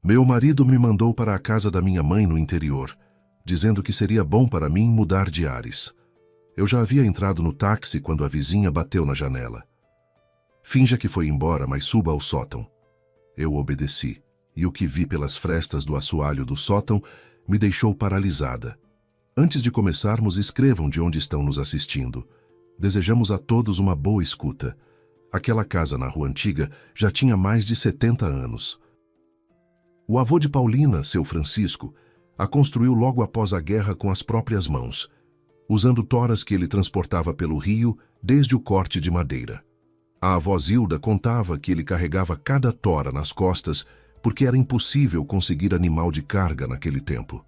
Meu marido me mandou para a casa da minha mãe no interior, dizendo que seria bom para mim mudar de ares. Eu já havia entrado no táxi quando a vizinha bateu na janela. Finja que foi embora, mas suba ao sótão. Eu obedeci, e o que vi pelas frestas do assoalho do sótão me deixou paralisada. Antes de começarmos, escrevam de onde estão nos assistindo. Desejamos a todos uma boa escuta. Aquela casa na Rua Antiga já tinha mais de 70 anos. O avô de Paulina, seu Francisco, a construiu logo após a guerra com as próprias mãos, usando toras que ele transportava pelo rio desde o corte de madeira. A avó Zilda contava que ele carregava cada tora nas costas porque era impossível conseguir animal de carga naquele tempo.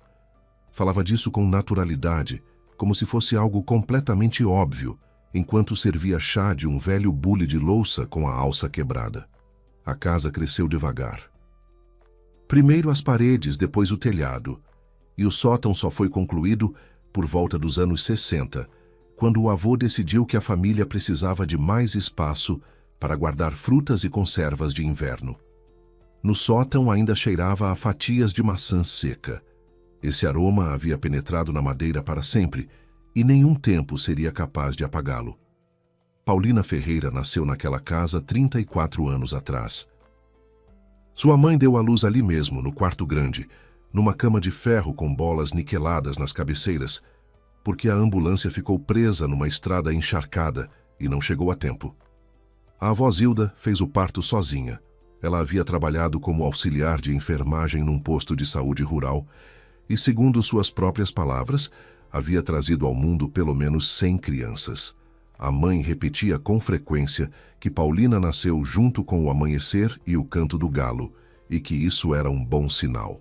Falava disso com naturalidade, como se fosse algo completamente óbvio, enquanto servia chá de um velho bule de louça com a alça quebrada. A casa cresceu devagar. Primeiro as paredes, depois o telhado, e o sótão só foi concluído por volta dos anos 60, quando o avô decidiu que a família precisava de mais espaço para guardar frutas e conservas de inverno. No sótão ainda cheirava a fatias de maçã seca. Esse aroma havia penetrado na madeira para sempre e nenhum tempo seria capaz de apagá-lo. Paulina Ferreira nasceu naquela casa 34 anos atrás. Sua mãe deu à luz ali mesmo, no quarto grande, numa cama de ferro com bolas niqueladas nas cabeceiras, porque a ambulância ficou presa numa estrada encharcada e não chegou a tempo. A avó Zilda fez o parto sozinha. Ela havia trabalhado como auxiliar de enfermagem num posto de saúde rural e, segundo suas próprias palavras, havia trazido ao mundo pelo menos 100 crianças. A mãe repetia com frequência que Paulina nasceu junto com o amanhecer e o canto do galo, e que isso era um bom sinal.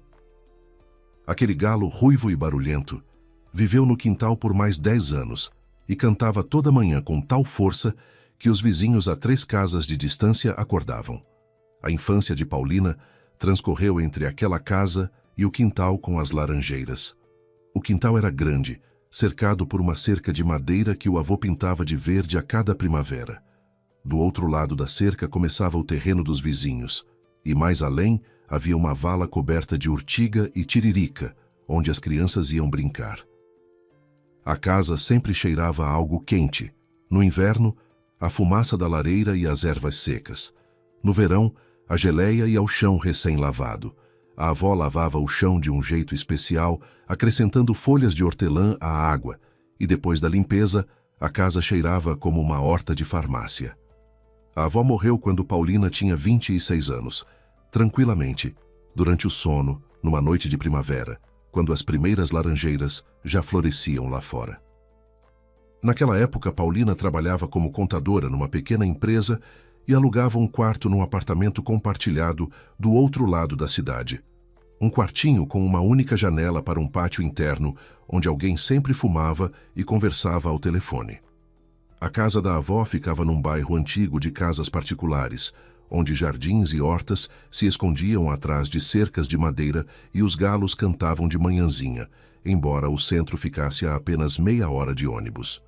Aquele galo ruivo e barulhento viveu no quintal por mais 10 anos e cantava toda manhã com tal força que os vizinhos a 3 casas de distância acordavam. A infância de Paulina transcorreu entre aquela casa e o quintal com as laranjeiras. O quintal era grande, cercado por uma cerca de madeira que o avô pintava de verde a cada primavera. Do outro lado da cerca começava o terreno dos vizinhos, e mais além havia uma vala coberta de urtiga e tiririca, onde as crianças iam brincar. A casa sempre cheirava a algo quente. No inverno, a fumaça da lareira e as ervas secas. No verão, a geleia e ao chão recém-lavado. A avó lavava o chão de um jeito especial, acrescentando folhas de hortelã à água, e depois da limpeza, a casa cheirava como uma horta de farmácia. A avó morreu quando Paulina tinha 26 anos, tranquilamente, durante o sono, numa noite de primavera, quando as primeiras laranjeiras já floresciam lá fora. Naquela época, Paulina trabalhava como contadora numa pequena empresa e alugava um quarto num apartamento compartilhado do outro lado da cidade. Um quartinho com uma única janela para um pátio interno, onde alguém sempre fumava e conversava ao telefone. A casa da avó ficava num bairro antigo de casas particulares, onde jardins e hortas se escondiam atrás de cercas de madeira e os galos cantavam de manhãzinha, embora o centro ficasse a apenas meia hora de ônibus.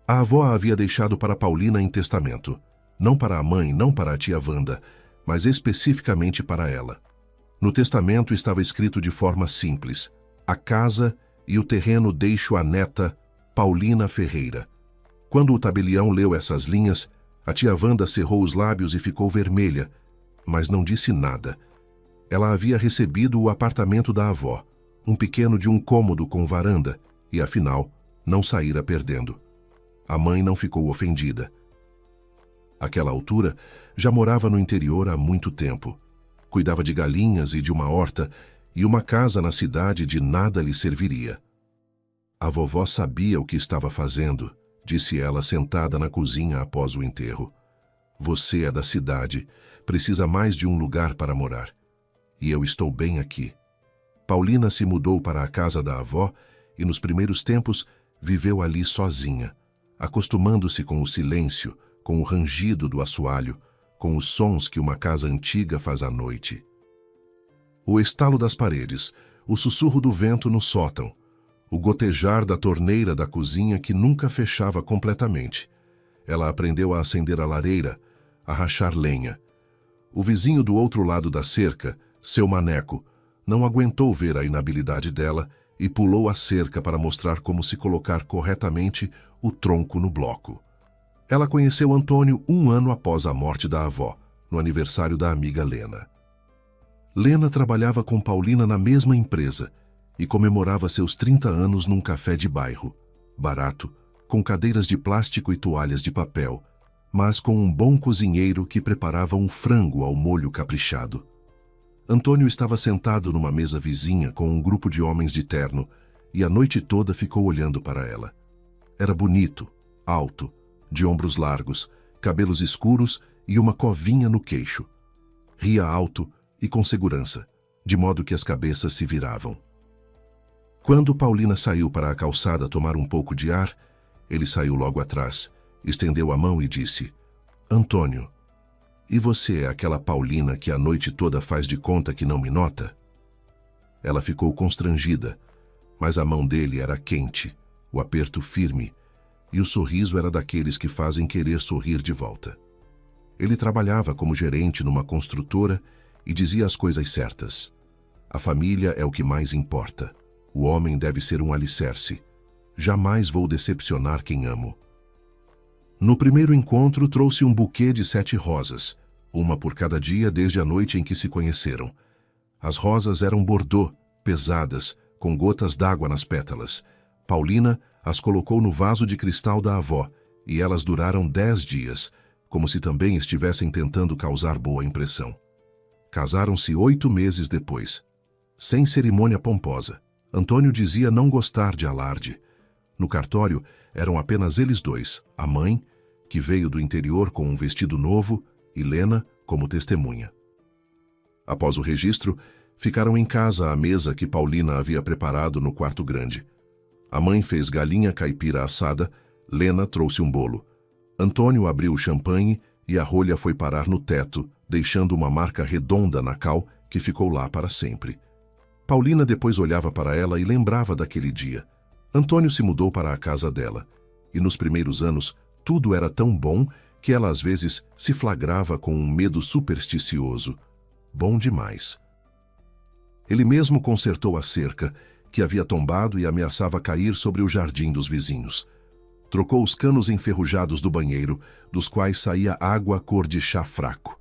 A avó a havia deixado para Paulina em testamento. Não para a mãe, não para a tia Wanda, mas especificamente para ela. No testamento estava escrito de forma simples: a casa e o terreno deixo à neta Paulina Ferreira. Quando o tabelião leu essas linhas, a tia Wanda cerrou os lábios e ficou vermelha, mas não disse nada. Ela havia recebido o apartamento da avó, um pequeno de um cômodo com varanda, e afinal, não saíra perdendo. A mãe não ficou ofendida. Àquela altura, já morava no interior há muito tempo. Cuidava de galinhas e de uma horta, e uma casa na cidade de nada lhe serviria. A vovó sabia o que estava fazendo, disse ela sentada na cozinha após o enterro. Você é da cidade, precisa mais de um lugar para morar. E eu estou bem aqui. Paulina se mudou para a casa da avó e nos primeiros tempos viveu ali sozinha, acostumando-se com o silêncio, com o rangido do assoalho, com os sons que uma casa antiga faz à noite. O estalo das paredes, o sussurro do vento no sótão, o gotejar da torneira da cozinha que nunca fechava completamente. Ela aprendeu a acender a lareira, a rachar lenha. O vizinho do outro lado da cerca, Seu maneco, não aguentou ver a inabilidade dela e pulou a cerca para mostrar como se colocar corretamente o tronco no bloco. Ela conheceu Antônio 1 ano após a morte da avó, no aniversário da amiga Lena. Lena trabalhava com Paulina na mesma empresa e comemorava seus 30 anos num café de bairro, barato, com cadeiras de plástico e toalhas de papel, mas com um bom cozinheiro que preparava um frango ao molho caprichado. Antônio estava sentado numa mesa vizinha com um grupo de homens de terno e a noite toda ficou olhando para ela. Era bonito, alto, de ombros largos, cabelos escuros e uma covinha no queixo. Ria alto e com segurança, de modo que as cabeças se viravam. Quando Paulina saiu para a calçada tomar um pouco de ar, ele saiu logo atrás, estendeu a mão e disse: Antônio, e você é aquela Paulina que a noite toda faz de conta que não me nota? Ela ficou constrangida, mas a mão dele era quente, o aperto firme, e o sorriso era daqueles que fazem querer sorrir de volta. Ele trabalhava como gerente numa construtora e dizia as coisas certas. A família é o que mais importa. O homem deve ser um alicerce. Jamais vou decepcionar quem amo. No primeiro encontro, trouxe um buquê de 7 rosas, uma por cada dia desde a noite em que se conheceram. As rosas eram bordô, pesadas, com gotas d'água nas pétalas. Paulina as colocou no vaso de cristal da avó, e elas duraram 10 dias, como se também estivessem tentando causar boa impressão. Casaram-se 8 meses depois. Sem cerimônia pomposa. Antônio dizia não gostar de alarde. No cartório, eram apenas eles dois, a mãe, que veio do interior com um vestido novo, e Lena como testemunha. Após o registro, ficaram em casa à mesa que Paulina havia preparado no quarto grande. A mãe fez galinha caipira assada, Lena trouxe um bolo. Antônio abriu o champanhe e a rolha foi parar no teto, deixando uma marca redonda na cal que ficou lá para sempre. Paulina depois olhava para ela e lembrava daquele dia. Antônio se mudou para a casa dela, e nos primeiros anos tudo era tão bom que ela às vezes se flagrava com um medo supersticioso. Bom demais. Ele mesmo consertou a cerca, que havia tombado e ameaçava cair sobre o jardim dos vizinhos. Trocou os canos enferrujados do banheiro, dos quais saía água cor de chá fraco.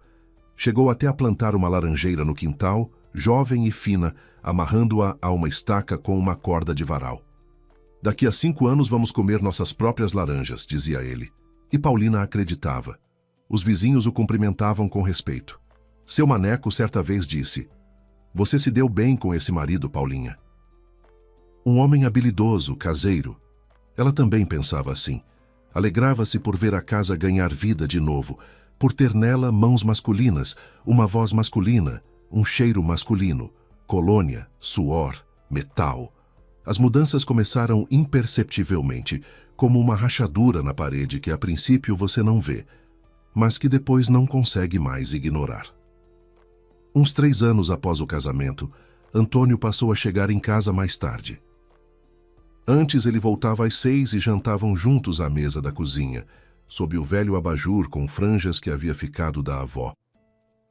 Chegou até a plantar uma laranjeira no quintal, jovem e fina, amarrando-a a uma estaca com uma corda de varal. Daqui a 5 anos vamos comer nossas próprias laranjas, dizia ele. E Paulina acreditava. Os vizinhos o cumprimentavam com respeito. Seu maneco certa vez disse: Você se deu bem com esse marido, Paulinha. Um homem habilidoso, caseiro. Ela também pensava assim. Alegrava-se por ver a casa ganhar vida de novo, por ter nela mãos masculinas, uma voz masculina, um cheiro masculino, colônia, suor, metal. As mudanças começaram imperceptivelmente, como uma rachadura na parede que a princípio você não vê, mas que depois não consegue mais ignorar. Uns 3 anos após o casamento, Antônio passou a chegar em casa mais tarde. Antes ele voltava às 6 e jantavam juntos à mesa da cozinha, sob o velho abajur com franjas que havia ficado da avó.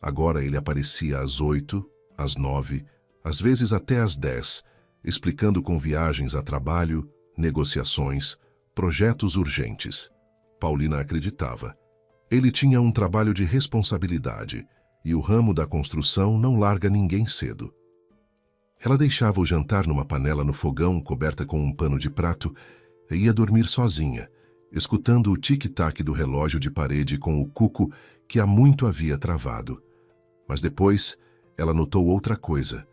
Agora ele aparecia às 8, às 9, às vezes até às 10, explicando com viagens a trabalho, negociações, projetos urgentes. Paulina acreditava. Ele tinha um trabalho de responsabilidade, e o ramo da construção não larga ninguém cedo. Ela deixava o jantar numa panela no fogão coberta com um pano de prato e ia dormir sozinha, escutando o tic-tac do relógio de parede com o cuco que há muito havia travado. Mas depois ela notou outra coisa.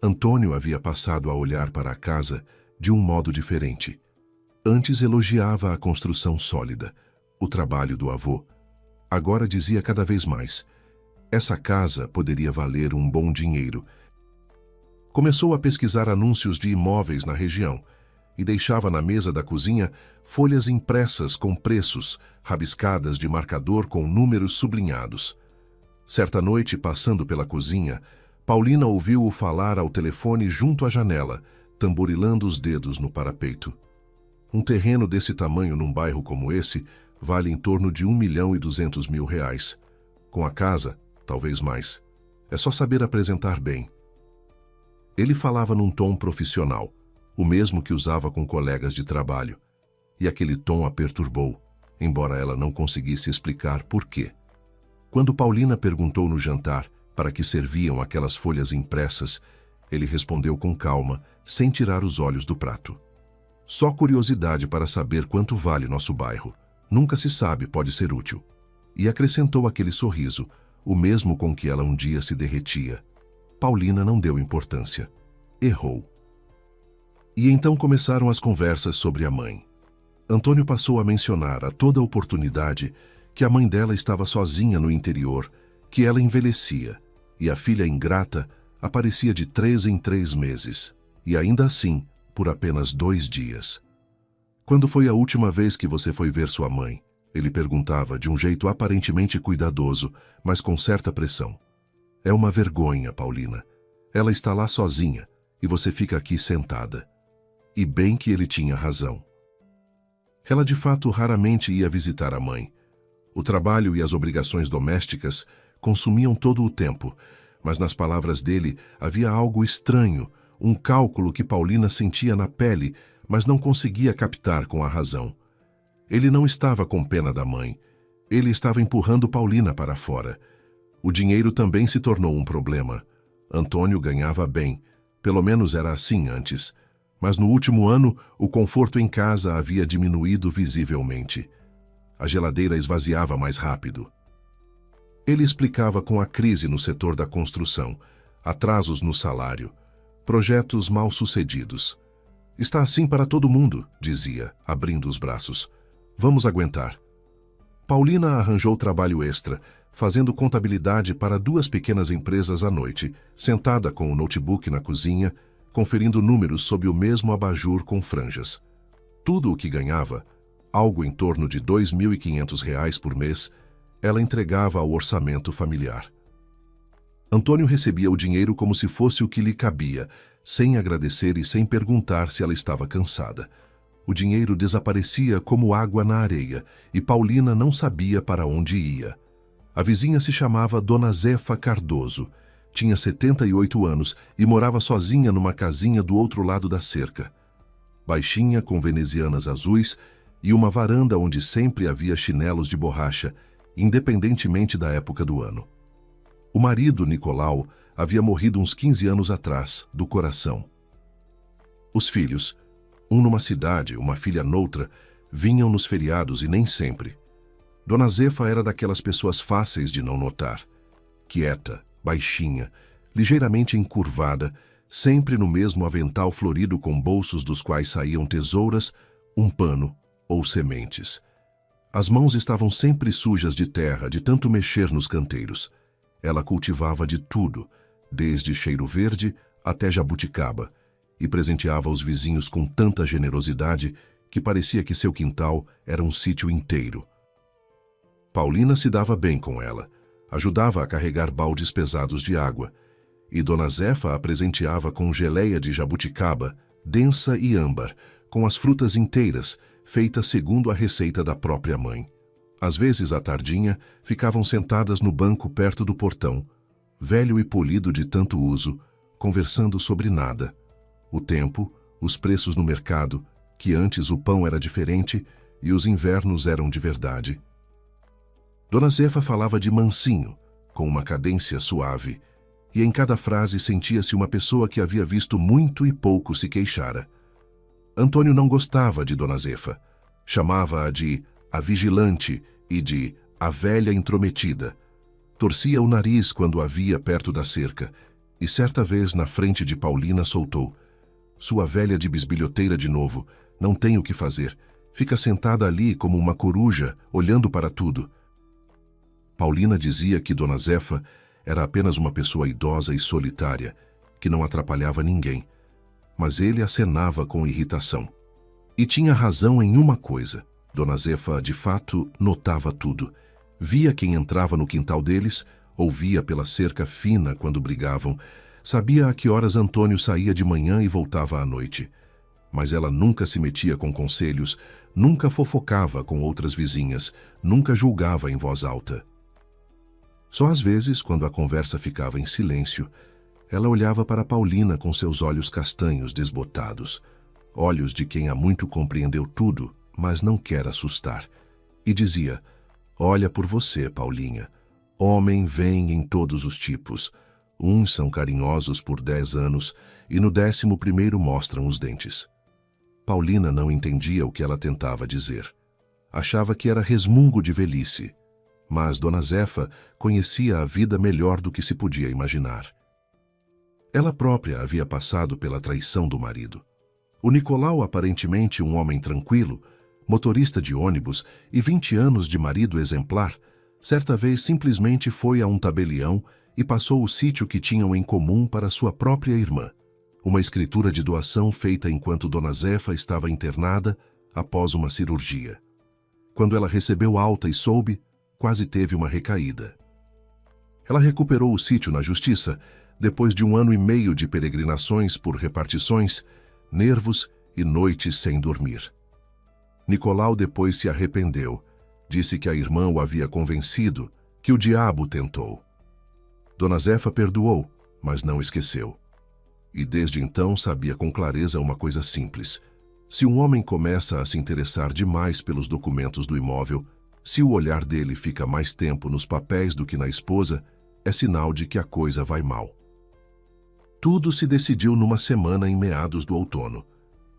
Antônio havia passado a olhar para a casa de um modo diferente. Antes elogiava a construção sólida, o trabalho do avô. Agora dizia cada vez mais: essa casa poderia valer um bom dinheiro. Começou a pesquisar anúncios de imóveis na região e deixava na mesa da cozinha folhas impressas com preços, rabiscadas de marcador com números sublinhados. Certa noite, passando pela cozinha, Paulina ouviu-o falar ao telefone junto à janela, tamborilando os dedos no parapeito. Um terreno desse tamanho num bairro como esse vale em torno de R$ 1.200.000. Com a casa, talvez mais. É só saber apresentar bem. Ele falava num tom profissional, o mesmo que usava com colegas de trabalho, e aquele tom a perturbou, embora ela não conseguisse explicar por quê. Quando Paulina perguntou no jantar para que serviam aquelas folhas impressas, ele respondeu com calma, sem tirar os olhos do prato. Só curiosidade para saber quanto vale nosso bairro. Nunca se sabe, pode ser útil. E acrescentou aquele sorriso, o mesmo com que ela um dia se derretia. Paulina não deu importância. Errou. E então começaram as conversas sobre a mãe. Antônio passou a mencionar a toda oportunidade que a mãe dela estava sozinha no interior, que ela envelhecia, e a filha ingrata aparecia de 3 em 3 meses, e ainda assim, por apenas 2 dias. Quando foi a última vez que você foi ver sua mãe? Ele perguntava de um jeito aparentemente cuidadoso, mas com certa pressão. É uma vergonha, Paulina. Ela está lá sozinha, e você fica aqui sentada. E bem que ele tinha razão. Ela de fato raramente ia visitar a mãe. O trabalho e as obrigações domésticas consumiam todo o tempo, mas nas palavras dele havia algo estranho, um cálculo que Paulina sentia na pele, mas não conseguia captar com a razão. Ele não estava com pena da mãe. Ele estava empurrando Paulina para fora. O dinheiro também se tornou um problema. Antônio ganhava bem, pelo menos era assim antes. Mas no último ano, o conforto em casa havia diminuído visivelmente. A geladeira esvaziava mais rápido. Ele explicava com a crise no setor da construção, atrasos no salário, projetos mal sucedidos. Está assim para todo mundo, dizia, abrindo os braços. Vamos aguentar. Paulina arranjou trabalho extra, fazendo contabilidade para 2 pequenas empresas à noite, sentada com o notebook na cozinha, conferindo números sob o mesmo abajur com franjas. Tudo o que ganhava, algo em torno de R$ 2.500 por mês, ela entregava ao orçamento familiar. Antônio recebia o dinheiro como se fosse o que lhe cabia, sem agradecer e sem perguntar se ela estava cansada. O dinheiro desaparecia como água na areia, e Paulina não sabia para onde ia. A vizinha se chamava Dona Zefa Cardoso. Tinha 78 anos e morava sozinha numa casinha do outro lado da cerca. Baixinha, com venezianas azuis, e uma varanda onde sempre havia chinelos de borracha, independentemente da época do ano. O marido, Nicolau, havia morrido uns 15 anos atrás, do coração. Os filhos, um numa cidade, uma filha noutra, vinham nos feriados e nem sempre. Dona Zefa era daquelas pessoas fáceis de não notar. Quieta, baixinha, ligeiramente encurvada, sempre no mesmo avental florido com bolsos dos quais saíam tesouras, um pano ou sementes. As mãos estavam sempre sujas de terra, de tanto mexer nos canteiros. Ela cultivava de tudo, desde cheiro verde até jabuticaba, e presenteava os vizinhos com tanta generosidade que parecia que seu quintal era um sítio inteiro. Paulina se dava bem com ela, ajudava a carregar baldes pesados de água, e Dona Zefa a presenteava com geleia de jabuticaba, densa e âmbar, com as frutas inteiras, feita segundo a receita da própria mãe. Às vezes, à tardinha, ficavam sentadas no banco perto do portão, velho e polido de tanto uso, conversando sobre nada. O tempo, os preços no mercado, que antes o pão era diferente e os invernos eram de verdade. Dona Zefa falava de mansinho, com uma cadência suave, e em cada frase sentia-se uma pessoa que havia visto muito e pouco se queixara. Antônio não gostava de Dona Zefa. Chamava-a de a vigilante e de a velha intrometida. Torcia o nariz quando a via perto da cerca, e certa vez na frente de Paulina soltou: "Sua velha de bisbilhoteira de novo, não tem o que fazer. Fica sentada ali como uma coruja, olhando para tudo." Paulina dizia que Dona Zefa era apenas uma pessoa idosa e solitária, que não atrapalhava ninguém. Mas ele acenava com irritação. E tinha razão em uma coisa. Dona Zefa, de fato, notava tudo. Via quem entrava no quintal deles, ouvia pela cerca fina quando brigavam, sabia a que horas Antônio saía de manhã e voltava à noite. Mas ela nunca se metia com conselhos, nunca fofocava com outras vizinhas, nunca julgava em voz alta. Só às vezes, quando a conversa ficava em silêncio, ela olhava para Paulina com seus olhos castanhos desbotados, olhos de quem há muito compreendeu tudo, mas não quer assustar, e dizia: olha por você, Paulinha. Homem vem em todos os tipos. Uns são carinhosos por 10 anos e no 11º mostram os dentes. Paulina não entendia o que ela tentava dizer. Achava que era resmungo de velhice. Mas Dona Zefa conhecia a vida melhor do que se podia imaginar. Ela própria havia passado pela traição do marido. O Nicolau, aparentemente um homem tranquilo, motorista de ônibus e 20 anos de marido exemplar, certa vez simplesmente foi a um tabelião e passou o sítio que tinham em comum para sua própria irmã. Uma escritura de doação feita enquanto Dona Zefa estava internada após uma cirurgia. Quando ela recebeu alta e soube, quase teve uma recaída. Ela recuperou o sítio na justiça depois de 1 ano e meio de peregrinações por repartições, nervos e noites sem dormir. Nicolau depois se arrependeu, disse que a irmã o havia convencido, que o diabo tentou. Dona Zefa perdoou, mas não esqueceu. E desde então sabia com clareza uma coisa simples: se um homem começa a se interessar demais pelos documentos do imóvel, se o olhar dele fica mais tempo nos papéis do que na esposa, é sinal de que a coisa vai mal. Tudo se decidiu numa semana em meados do outono.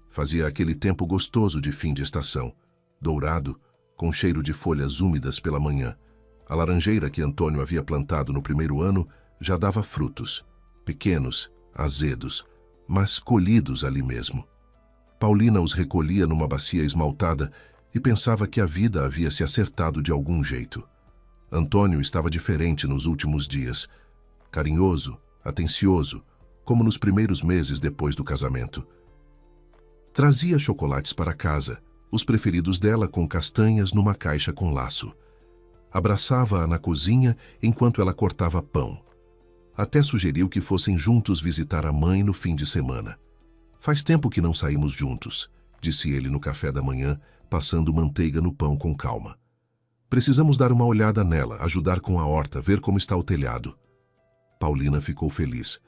Fazia aquele tempo gostoso de fim de estação, dourado, com cheiro de folhas úmidas pela manhã. A laranjeira que Antônio havia plantado no 1º ano já dava frutos, pequenos, azedos, mas colhidos ali mesmo. Paulina os recolhia numa bacia esmaltada e pensava que a vida havia se acertado de algum jeito. Antônio estava diferente nos últimos dias, carinhoso, atencioso, como nos primeiros meses depois do casamento. Trazia chocolates para casa, os preferidos dela com castanhas numa caixa com laço. Abraçava-a na cozinha enquanto ela cortava pão. Até sugeriu que fossem juntos visitar a mãe no fim de semana. Faz tempo que não saímos juntos, disse ele no café da manhã, passando manteiga no pão com calma. Precisamos dar uma olhada nela, ajudar com a horta, ver como está o telhado. Paulina ficou feliz,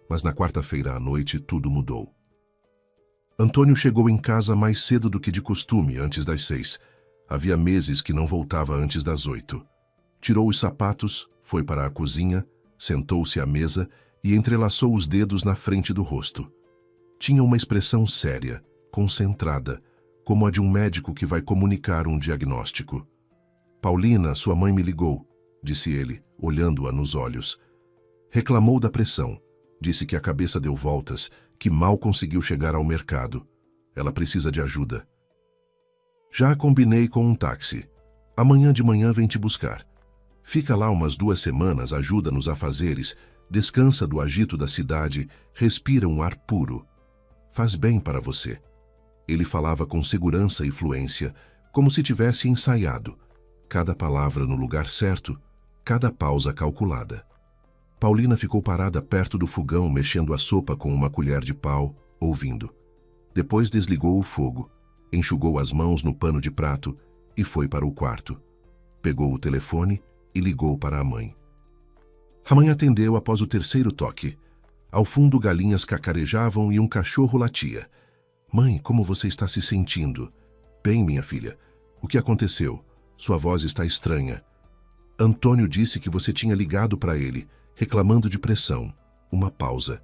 mas na quarta-feira à noite tudo mudou. Antônio chegou em casa mais cedo do que de costume, antes das 6. Havia meses que não voltava antes das 8. Tirou os sapatos, foi para a cozinha, sentou-se à mesa e entrelaçou os dedos na frente do rosto. Tinha uma expressão séria, concentrada, como a de um médico que vai comunicar um diagnóstico. Paulina, sua mãe me ligou, disse ele, olhando-a nos olhos. Reclamou da pressão. Disse que a cabeça deu voltas, que mal conseguiu chegar ao mercado. Ela precisa de ajuda. Já combinei com um táxi. Amanhã de manhã vem te buscar. Fica lá umas 2 semanas, ajuda nos afazeres, descansa do agito da cidade, respira um ar puro. Faz bem para você. Ele falava com segurança e fluência, como se tivesse ensaiado. Cada palavra no lugar certo, cada pausa calculada. Paulina ficou parada perto do fogão, mexendo a sopa com uma colher de pau, ouvindo. Depois desligou o fogo, enxugou as mãos no pano de prato e foi para o quarto. Pegou o telefone e ligou para a mãe. A mãe atendeu após o 3º toque. Ao fundo, galinhas cacarejavam e um cachorro latia. Mãe, como você está se sentindo? Bem, minha filha. O que aconteceu? Sua voz está estranha. Antônio disse que você tinha ligado para ele, reclamando de pressão. Uma pausa.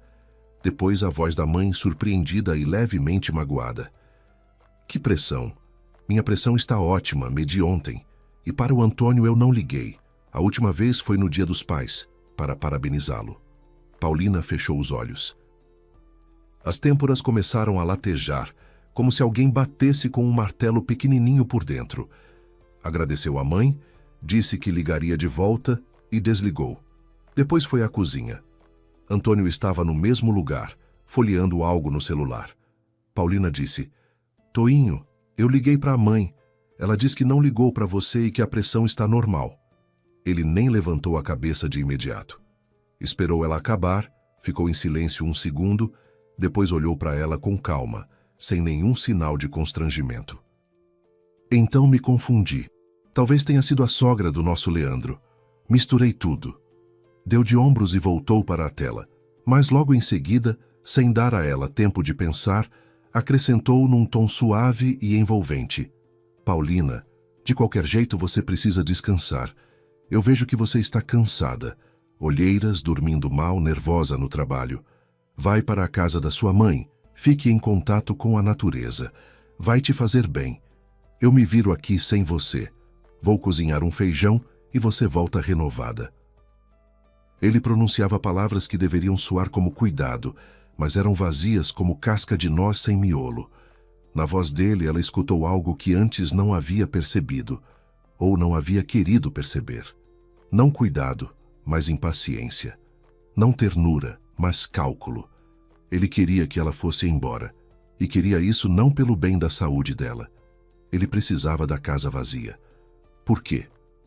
Depois a voz da mãe, surpreendida e levemente magoada. Que pressão? Minha pressão está ótima, medi ontem. E para o Antônio eu não liguei. A última vez foi no Dia dos Pais, para parabenizá-lo. Paulina fechou os olhos. As têmporas começaram a latejar, como se alguém batesse com um martelo pequenininho por dentro. Agradeceu à mãe, disse que ligaria de volta e desligou. Depois foi à cozinha. Antônio estava no mesmo lugar, folheando algo no celular. Paulina disse: Toinho, eu liguei para a mãe. Ela diz que não ligou para você e que a pressão está normal. Ele nem levantou a cabeça de imediato. Esperou ela acabar, ficou em silêncio 1 segundo, depois olhou para ela com calma, sem nenhum sinal de constrangimento. Então me confundi. Talvez tenha sido a sogra do nosso Leandro. Misturei tudo. Deu de ombros e voltou para a tela, mas logo em seguida, sem dar a ela tempo de pensar, acrescentou num tom suave e envolvente: Paulina, de qualquer jeito você precisa descansar. Eu vejo que você está cansada. Olheiras, dormindo mal, nervosa no trabalho. Vai para a casa da sua mãe. Fique em contato com a natureza. Vai te fazer bem. Eu me viro aqui sem você. Vou cozinhar um feijão e você volta renovada. Ele pronunciava palavras que deveriam soar como cuidado, mas eram vazias como casca de noz sem miolo. Na voz dele, ela escutou algo que antes não havia percebido, ou não havia querido perceber. Não cuidado, mas impaciência. Não ternura, mas cálculo. Ele queria que ela fosse embora, e queria isso não pelo bem da saúde dela. Ele precisava da casa vazia. Por quê?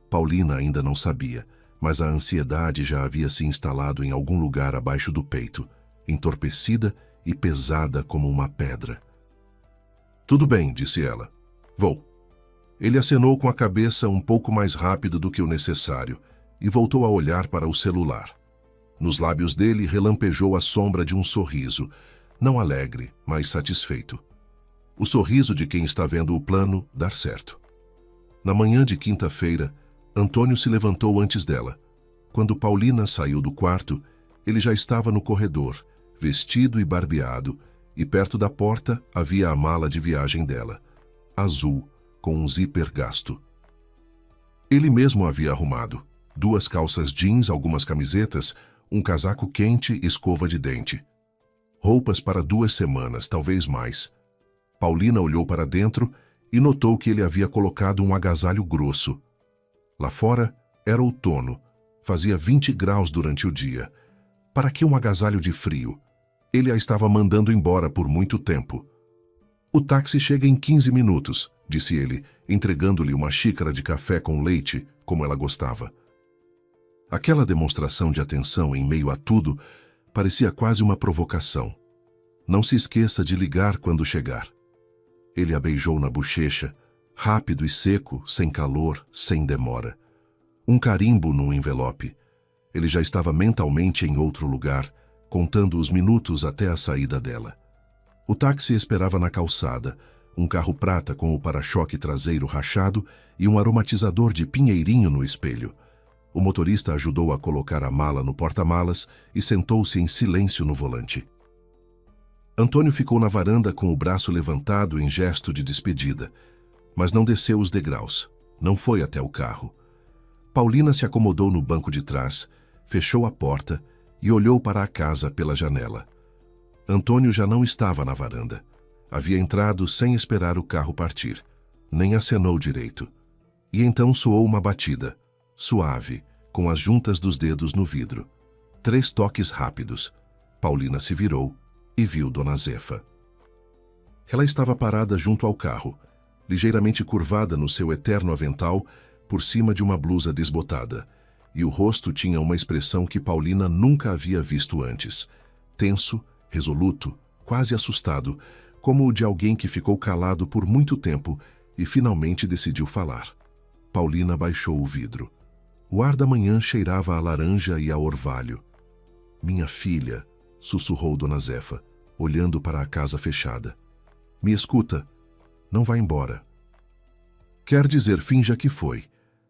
Paulina ainda não sabia, mas a ansiedade já havia se instalado em algum lugar abaixo do peito, entorpecida e pesada como uma pedra. Tudo bem, disse ela. Vou. Ele acenou com a cabeça um pouco mais rápido do que o necessário e voltou a olhar para o celular. Nos lábios dele relampejou a sombra de um sorriso, não alegre, mas satisfeito. O sorriso de quem está vendo o plano dar certo. Na manhã de quinta-feira, Antônio se levantou antes dela. Quando Paulina saiu do quarto, ele já estava no corredor, vestido e barbeado, e perto da porta havia a mala de viagem dela, azul, com um zíper gasto. Ele mesmo havia arrumado: 2 calças jeans, algumas camisetas, um casaco quente, escova de dente. Roupas para 2 semanas, talvez mais. Paulina olhou para dentro e notou que ele havia colocado um agasalho grosso. Lá fora era outono, fazia 20 graus durante o dia. Para que um agasalho de frio? Ele a estava mandando embora por muito tempo. O táxi chega em 15 minutos, disse ele, entregando-lhe uma xícara de café com leite, como ela gostava. Aquela demonstração de atenção em meio a tudo parecia quase uma provocação. Não se esqueça de ligar quando chegar. Ele a beijou na bochecha, rápido e seco, sem calor, sem demora. Um carimbo num envelope. Ele já estava mentalmente em outro lugar, contando os minutos até a saída dela. O táxi esperava na calçada, um carro prata com o para-choque traseiro rachado e um aromatizador de pinheirinho no espelho. O motorista ajudou a colocar a mala no porta-malas e sentou-se em silêncio no volante. Antônio ficou na varanda com o braço levantado em gesto de despedida, mas não desceu os degraus, não foi até o carro. Paulina se acomodou no banco de trás, fechou a porta e olhou para a casa pela janela. Antônio já não estava na varanda. Havia entrado sem esperar o carro partir. Nem acenou direito. E então soou uma batida, suave, com as juntas dos dedos no vidro. 3 toques rápidos. Paulina se virou e viu Dona Zefa. Ela estava parada junto ao carro, ligeiramente curvada no seu eterno avental, por cima de uma blusa desbotada, e o rosto tinha uma expressão que Paulina nunca havia visto antes. Tenso, resoluto, quase assustado, como o de alguém que ficou calado por muito tempo e finalmente decidiu falar. Paulina baixou o vidro. O ar da manhã cheirava a laranja e a orvalho. Minha filha, sussurrou Dona Zefa, olhando para a casa fechada. Me escuta, não vá embora. Quer dizer, finja que foi.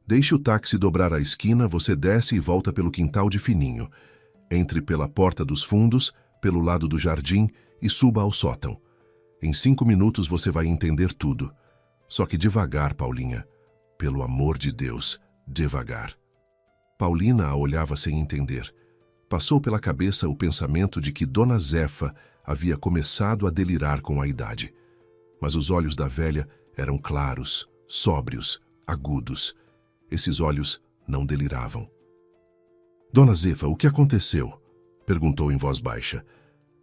Deixe o táxi dobrar a esquina, você desce e volta pelo quintal de fininho. Entre pela porta dos fundos, pelo lado do jardim e suba ao sótão. Em 5 minutos você vai entender tudo. Só que devagar, Paulinha. Pelo amor de Deus, devagar. Paulina a olhava sem entender. Passou pela cabeça o pensamento de que Dona Zefa havia começado a delirar com a idade. Mas os olhos da velha eram claros, sóbrios, agudos. Esses olhos não deliravam. Dona Zefa, o que aconteceu? Perguntou em voz baixa.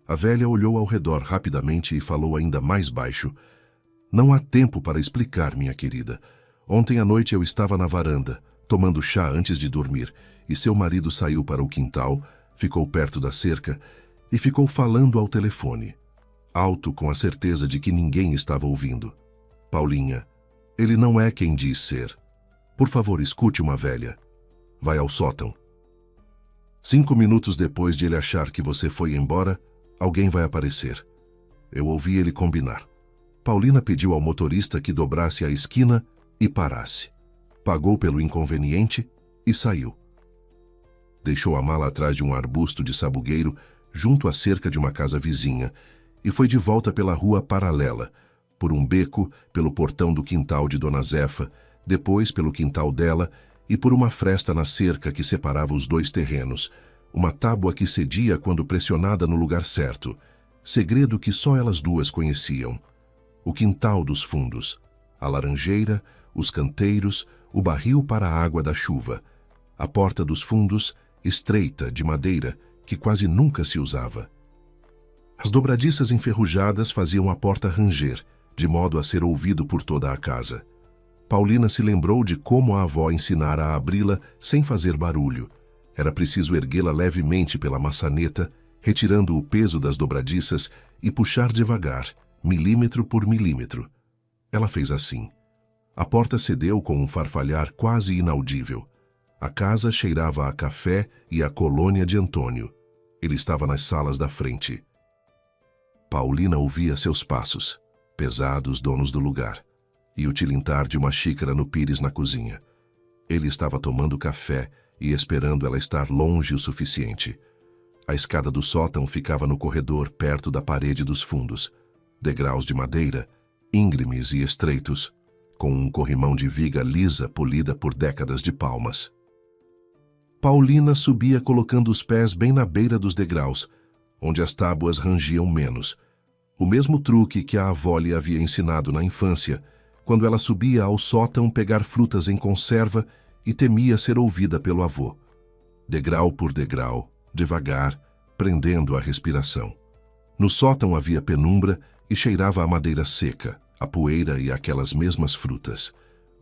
A velha olhou ao redor rapidamente e falou ainda mais baixo. Não há tempo para explicar, minha querida. Ontem à noite eu estava na varanda, tomando chá antes de dormir, e seu marido saiu para o quintal, ficou perto da cerca e ficou falando ao telefone, alto com a certeza de que ninguém estava ouvindo. Paulinha, ele não é quem diz ser. Por favor, escute uma velha. Vai ao sótão. 5 minutos depois de ele achar que você foi embora, alguém vai aparecer. Eu ouvi ele combinar. Paulina pediu ao motorista que dobrasse a esquina e parasse. Pagou pelo inconveniente e saiu. Deixou a mala atrás de um arbusto de sabugueiro, junto à cerca de uma casa vizinha, e foi de volta pela rua paralela, por um beco, pelo portão do quintal de Dona Zefa, depois pelo quintal dela e por uma fresta na cerca que separava os dois terrenos, uma tábua que cedia quando pressionada no lugar certo, segredo que só elas duas conheciam. O quintal dos fundos, a laranjeira, os canteiros, o barril para a água da chuva, a porta dos fundos, estreita, de madeira, que quase nunca se usava. As dobradiças enferrujadas faziam a porta ranger, de modo a ser ouvido por toda a casa. Paulina se lembrou de como a avó ensinara a abri-la sem fazer barulho. Era preciso erguê-la levemente pela maçaneta, retirando o peso das dobradiças e puxar devagar, milímetro por milímetro. Ela fez assim. A porta cedeu com um farfalhar quase inaudível. A casa cheirava a café e a colônia de Antônio. Ele estava nas salas da frente. Paulina ouvia seus passos, pesados donos do lugar, e o tilintar de uma xícara no pires na cozinha. Ele estava tomando café e esperando ela estar longe o suficiente. A escada do sótão ficava no corredor perto da parede dos fundos. Degraus de madeira, íngremes e estreitos, com um corrimão de viga lisa polida por décadas de palmas. Paulina subia colocando os pés bem na beira dos degraus, onde as tábuas rangiam menos. O mesmo truque que a avó lhe havia ensinado na infância, quando ela subia ao sótão pegar frutas em conserva e temia ser ouvida pelo avô. Degrau por degrau, devagar, prendendo a respiração. No sótão havia penumbra e cheirava a madeira seca, a poeira e aquelas mesmas frutas,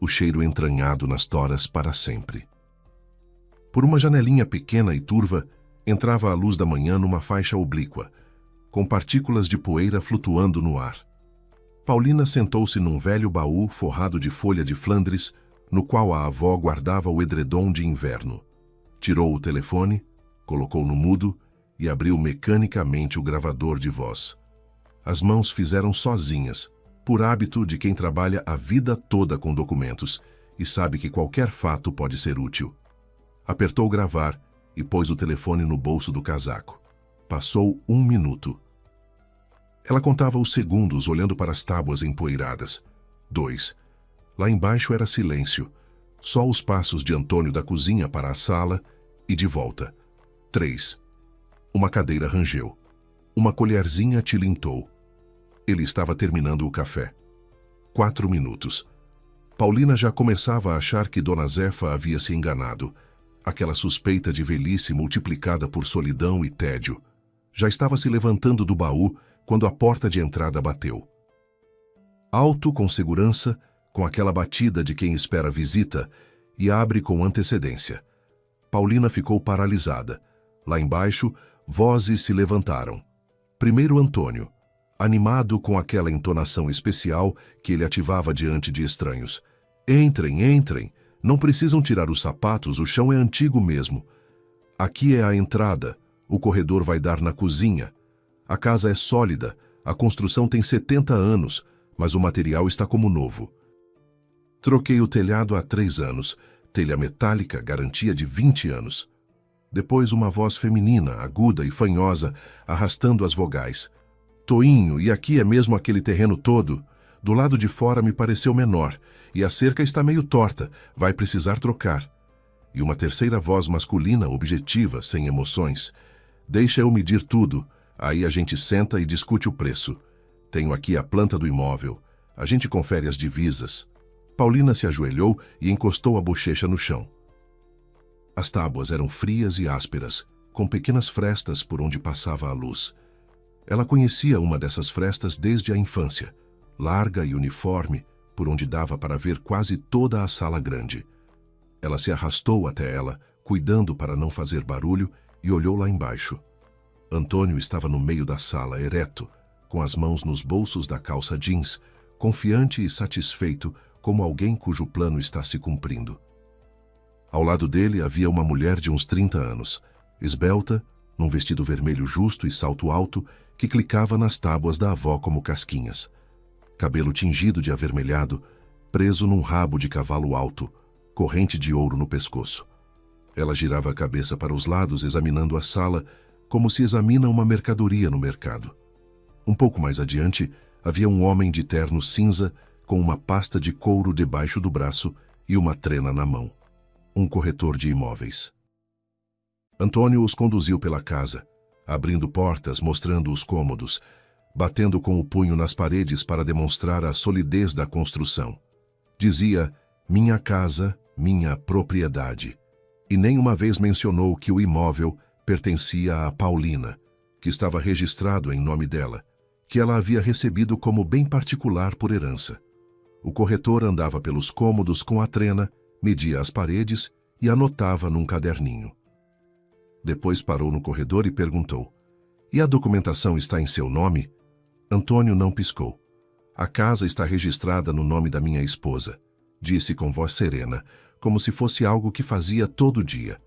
o cheiro entranhado nas toras para sempre. Por uma janelinha pequena e turva, entrava a luz da manhã numa faixa oblíqua, com partículas de poeira flutuando no ar. Paulina sentou-se num velho baú forrado de folha de Flandres, no qual a avó guardava o edredom de inverno. Tirou o telefone, colocou no mudo e abriu mecanicamente o gravador de voz. As mãos fizeram sozinhas, por hábito de quem trabalha a vida toda com documentos e sabe que qualquer fato pode ser útil. Apertou gravar e pôs o telefone no bolso do casaco. Passou 1 minuto. Ela contava os segundos olhando para as tábuas empoeiradas. 2. Lá embaixo era silêncio. Só os passos de Antônio da cozinha para a sala e de volta. 3. Uma cadeira rangeu. Uma colherzinha tilintou. Ele estava terminando o café. 4 minutos. Paulina já começava a achar que Dona Zefa havia se enganado. Aquela suspeita de velhice multiplicada por solidão e tédio. Já estava se levantando do baú quando a porta de entrada bateu. Alto, com segurança, com aquela batida de quem espera visita, e abre com antecedência. Paulina ficou paralisada. Lá embaixo, vozes se levantaram. Primeiro Antônio, animado com aquela entonação especial que ele ativava diante de estranhos. Entrem, entrem. Não precisam tirar os sapatos, o chão é antigo mesmo. Aqui é a entrada, o corredor vai dar na cozinha. A casa é sólida, a construção tem 70 anos, mas o material está como novo. Troquei o telhado há 3 anos, telha metálica, garantia de 20 anos. Depois uma voz feminina, aguda e fanhosa, arrastando as vogais. Toinho, e aqui é mesmo aquele terreno todo? Do lado de fora me pareceu menor, e a cerca está meio torta, vai precisar trocar. E uma terceira voz masculina, objetiva, sem emoções. Deixa eu medir tudo, aí a gente senta e discute o preço. Tenho aqui a planta do imóvel, a gente confere as divisas. Paulina se ajoelhou e encostou a bochecha no chão. As tábuas eram frias e ásperas, com pequenas frestas por onde passava a luz. Ela conhecia uma dessas frestas desde a infância, larga e uniforme, por onde dava para ver quase toda a sala grande. Ela se arrastou até ela, cuidando para não fazer barulho, e olhou lá embaixo. Antônio estava no meio da sala, ereto, com as mãos nos bolsos da calça jeans, confiante e satisfeito como alguém cujo plano está se cumprindo. Ao lado dele havia uma mulher de uns 30 anos, esbelta, num vestido vermelho justo e salto alto, que clicava nas tábuas da avó como casquinhas. Cabelo tingido de avermelhado, preso num rabo de cavalo alto, corrente de ouro no pescoço. Ela girava a cabeça para os lados, examinando a sala, como se examina uma mercadoria no mercado. Um pouco mais adiante, havia um homem de terno cinza, com uma pasta de couro debaixo do braço e uma trena na mão. Um corretor de imóveis. Antônio os conduziu pela casa, abrindo portas, mostrando os cômodos, batendo com o punho nas paredes para demonstrar a solidez da construção. Dizia, minha casa, minha propriedade. E nem uma vez mencionou que o imóvel pertencia a Paulina, que estava registrado em nome dela, que ela havia recebido como bem particular por herança. O corretor andava pelos cômodos com a trena, media as paredes e anotava num caderninho. Depois parou no corredor e perguntou, e a documentação está em seu nome? Antônio não piscou. A casa está registrada no nome da minha esposa, disse com voz serena, como se fosse algo que fazia todo dia.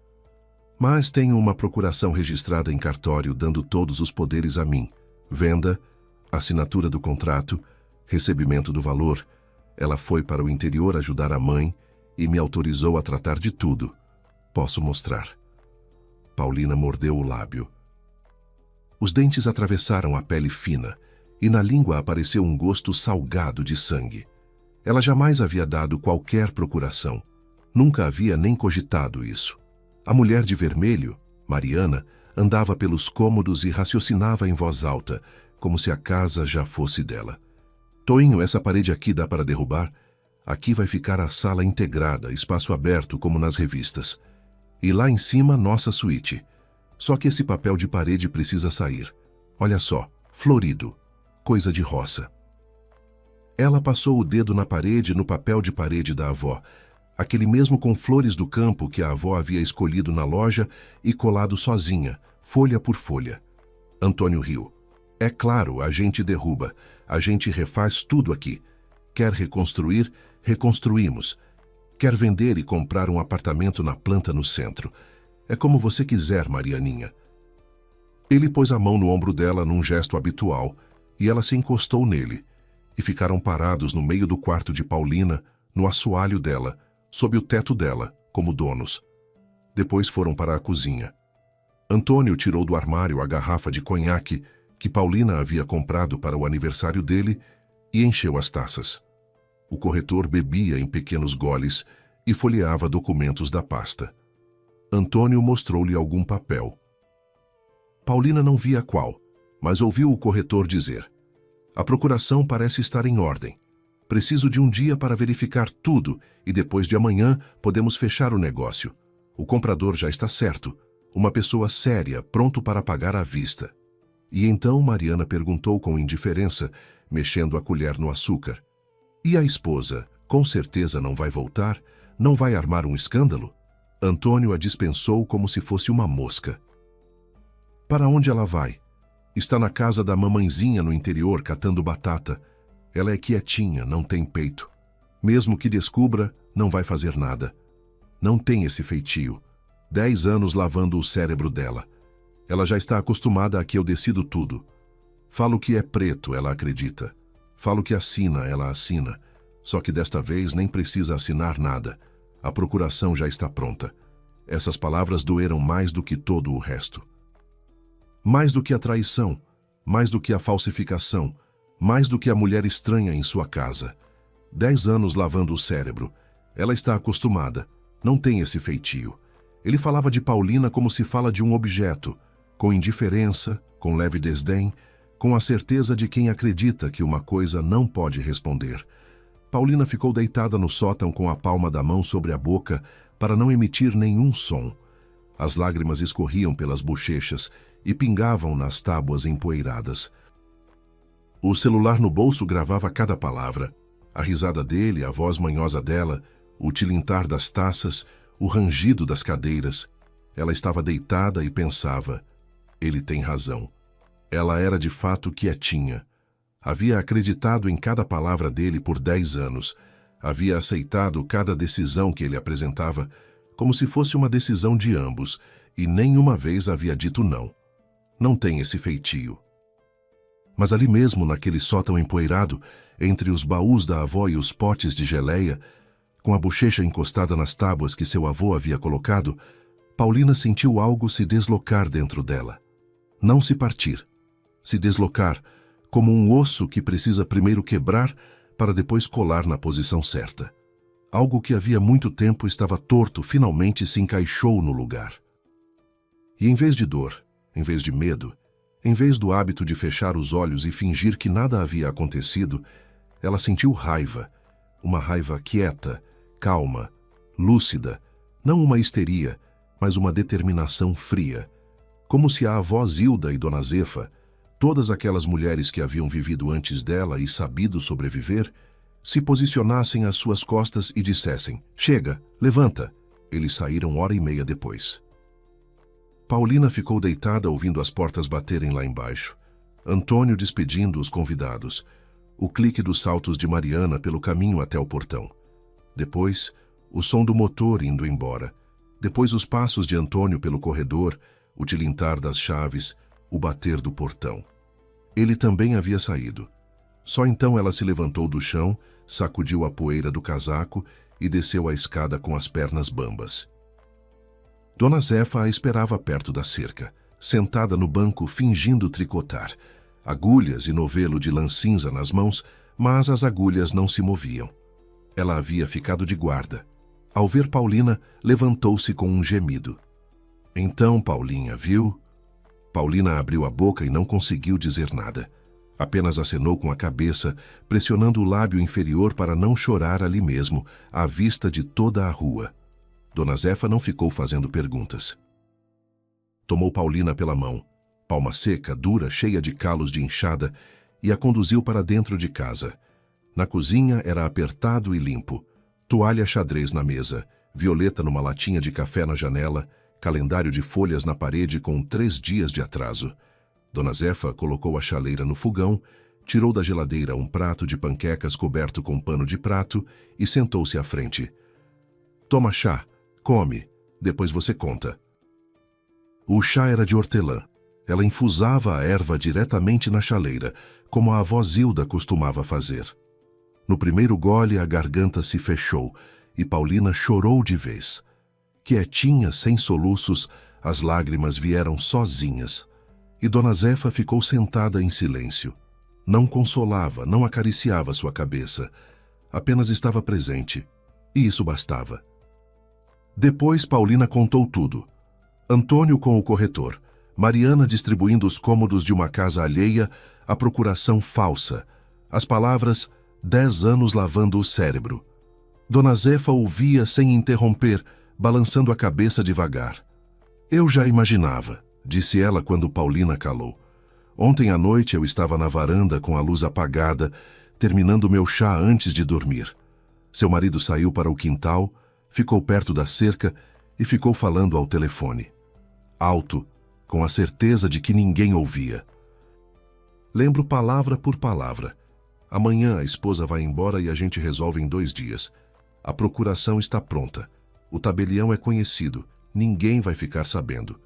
Mas tenho uma procuração registrada em cartório dando todos os poderes a mim. Venda, assinatura do contrato, recebimento do valor. Ela foi para o interior ajudar a mãe e me autorizou a tratar de tudo. Posso mostrar. Paulina mordeu o lábio. Os dentes atravessaram a pele fina e na língua apareceu um gosto salgado de sangue. Ela jamais havia dado qualquer procuração. Nunca havia nem cogitado isso. A mulher de vermelho, Mariana, andava pelos cômodos e raciocinava em voz alta, como se a casa já fosse dela. Toinho, essa parede aqui dá para derrubar? Aqui vai ficar a sala integrada, espaço aberto como nas revistas. E lá em cima, nossa suíte. Só que esse papel de parede precisa sair. Olha só, florido. Coisa de roça. Ela passou o dedo na parede, no papel de parede da avó, aquele mesmo com flores do campo que a avó havia escolhido na loja e colado sozinha, folha por folha. Antônio riu. É claro, a gente derruba, a gente refaz tudo aqui. Quer reconstruir? Reconstruímos. Quer vender e comprar um apartamento na planta no centro. É como você quiser, Marianinha. Ele pôs a mão no ombro dela num gesto habitual e ela se encostou nele. E ficaram parados no meio do quarto de Paulina, no assoalho dela, sob o teto dela, como donos. Depois foram para a cozinha. Antônio tirou do armário a garrafa de conhaque que Paulina havia comprado para o aniversário dele e encheu as taças. O corretor bebia em pequenos goles e folheava documentos da pasta. Antônio mostrou-lhe algum papel. Paulina não via qual, mas ouviu o corretor dizer: a procuração parece estar em ordem. Preciso de um dia para verificar tudo e depois de amanhã podemos fechar o negócio. O comprador já está certo, uma pessoa séria, pronto para pagar à vista. E então Mariana perguntou com indiferença, mexendo a colher no açúcar: e a esposa, com certeza não vai voltar? Não vai armar um escândalo? Antônio a dispensou como se fosse uma mosca. Para onde ela vai? Está na casa da mamãezinha no interior catando batata. Ela é quietinha, não tem peito. Mesmo que descubra, não vai fazer nada. Não tem esse feitio. 10 anos lavando o cérebro dela. Ela já está acostumada a que eu decido tudo. Falo que é preto, ela acredita. Falo que assina, ela assina. Só que desta vez nem precisa assinar nada. A procuração já está pronta. Essas palavras doeram mais do que todo o resto. Mais do que a traição, mais do que a falsificação, mais do que a mulher estranha em sua casa. 10 anos lavando o cérebro. Ela está acostumada. Não tem esse feitio. Ele falava de Paulina como se fala de um objeto, com indiferença, com leve desdém, com a certeza de quem acredita que uma coisa não pode responder. Paulina ficou deitada no sótão com a palma da mão sobre a boca para não emitir nenhum som. As lágrimas escorriam pelas bochechas e pingavam nas tábuas empoeiradas. O celular no bolso gravava cada palavra. A risada dele, a voz manhosa dela, o tilintar das taças, o rangido das cadeiras. Ela estava deitada e pensava: ele tem razão. Ela era de fato quietinha. Havia acreditado em cada palavra dele por 10 anos. Havia aceitado cada decisão que ele apresentava, como se fosse uma decisão de ambos, e nenhuma vez havia dito não. Não tem esse feitio. Mas ali mesmo, naquele sótão empoeirado, entre os baús da avó e os potes de geleia, com a bochecha encostada nas tábuas que seu avô havia colocado, Paulina sentiu algo se deslocar dentro dela. Não se partir. Se deslocar, como um osso que precisa primeiro quebrar para depois colar na posição certa. Algo que havia muito tempo estava torto finalmente se encaixou no lugar. E em vez de dor, em vez de medo, em vez do hábito de fechar os olhos e fingir que nada havia acontecido, ela sentiu raiva, uma raiva quieta, calma, lúcida, não uma histeria, mas uma determinação fria, como se a avó Zilda e Dona Zefa, todas aquelas mulheres que haviam vivido antes dela e sabido sobreviver, se posicionassem às suas costas e dissessem: chega, levanta. Eles saíram 1h30 depois. Paulina ficou deitada ouvindo as portas baterem lá embaixo, Antônio despedindo os convidados, o clique dos saltos de Mariana pelo caminho até o portão. Depois, o som do motor indo embora. Depois os passos de Antônio pelo corredor, o tilintar das chaves, o bater do portão. Ele também havia saído. Só então ela se levantou do chão, sacudiu a poeira do casaco e desceu a escada com as pernas bambas. Dona Zefa a esperava perto da cerca, sentada no banco fingindo tricotar, agulhas e novelo de lã cinza nas mãos, mas as agulhas não se moviam. Ela havia ficado de guarda. Ao ver Paulina, levantou-se com um gemido. Então, Paulinha, viu? Paulina abriu a boca e não conseguiu dizer nada. Apenas acenou com a cabeça, pressionando o lábio inferior para não chorar ali mesmo, à vista de toda a rua. Dona Zefa não ficou fazendo perguntas. Tomou Paulina pela mão, palma seca, dura, cheia de calos de inchada, e a conduziu para dentro de casa. Na cozinha era apertado e limpo, toalha xadrez na mesa, violeta numa latinha de café na janela, calendário de folhas na parede com 3 dias de atraso. Dona Zefa colocou a chaleira no fogão, tirou da geladeira um prato de panquecas coberto com pano de prato e sentou-se à frente. Toma chá, come, depois você conta. O chá era de hortelã. Ela infusava a erva diretamente na chaleira, como a avó Zilda costumava fazer. No primeiro gole a garganta se fechou e Paulina chorou de vez. Quietinha, sem soluços, as lágrimas vieram sozinhas. E Dona Zefa ficou sentada em silêncio. Não consolava, não acariciava sua cabeça. Apenas estava presente. E isso bastava. Depois Paulina contou tudo. Antônio com o corretor, Mariana distribuindo os cômodos de uma casa alheia, a procuração falsa, as palavras 10 anos lavando o cérebro. Dona Zefa ouvia sem interromper, balançando a cabeça devagar. Eu já imaginava, disse ela quando Paulina calou. Ontem à noite eu estava na varanda com a luz apagada, terminando meu chá antes de dormir. Seu marido saiu para o quintal, ficou perto da cerca e ficou falando ao telefone. Alto, com a certeza de que ninguém ouvia. Lembro palavra por palavra. Amanhã a esposa vai embora e a gente resolve em 2 dias. A procuração está pronta. O tabelião é conhecido. Ninguém vai ficar sabendo.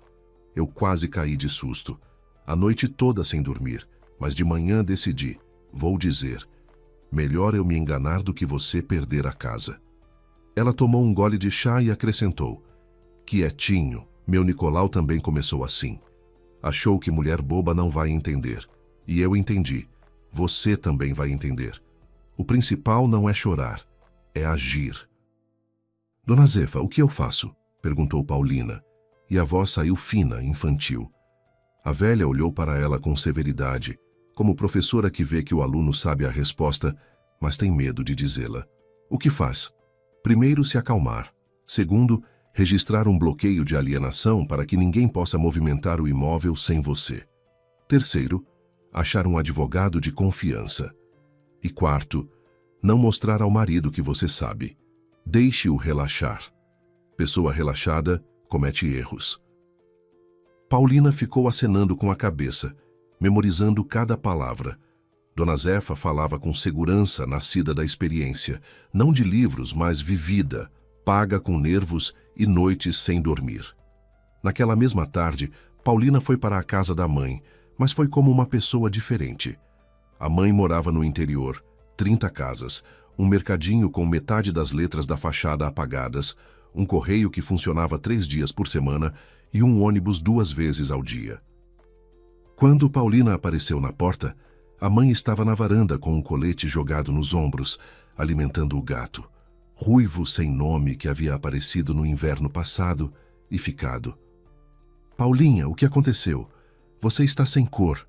Eu quase caí de susto. A noite toda sem dormir, mas de manhã decidi. Vou dizer. Melhor eu me enganar do que você perder a casa. Ela tomou um gole de chá e acrescentou. Quietinho, meu Nicolau também começou assim. Achou que mulher boba não vai entender. E eu entendi. Você também vai entender. O principal não é chorar, é agir. Dona Zefa, o que eu faço? Perguntou Paulina, e a voz saiu fina, infantil. A velha olhou para ela com severidade, como professora que vê que o aluno sabe a resposta, mas tem medo de dizê-la. O que faz? Primeiro, se acalmar. Segundo, registrar um bloqueio de alienação para que ninguém possa movimentar o imóvel sem você. Terceiro, achar um advogado de confiança. E quarto, não mostrar ao marido que você sabe. Deixe-o relaxar. Pessoa relaxada comete erros. Paulina ficou acenando com a cabeça, memorizando cada palavra. Dona Zefa falava com segurança nascida da experiência, não de livros, mas vivida, paga com nervos e noites sem dormir. Naquela mesma tarde, Paulina foi para a casa da mãe, mas foi como uma pessoa diferente. A mãe morava no interior, 30 casas, um mercadinho com metade das letras da fachada apagadas, um correio que funcionava 3 dias por semana e um ônibus 2 vezes ao dia. Quando Paulina apareceu na porta, a mãe estava na varanda com um colete jogado nos ombros, alimentando o gato, ruivo sem nome que havia aparecido no inverno passado e ficado. "Paulinha, o que aconteceu? Você está sem cor."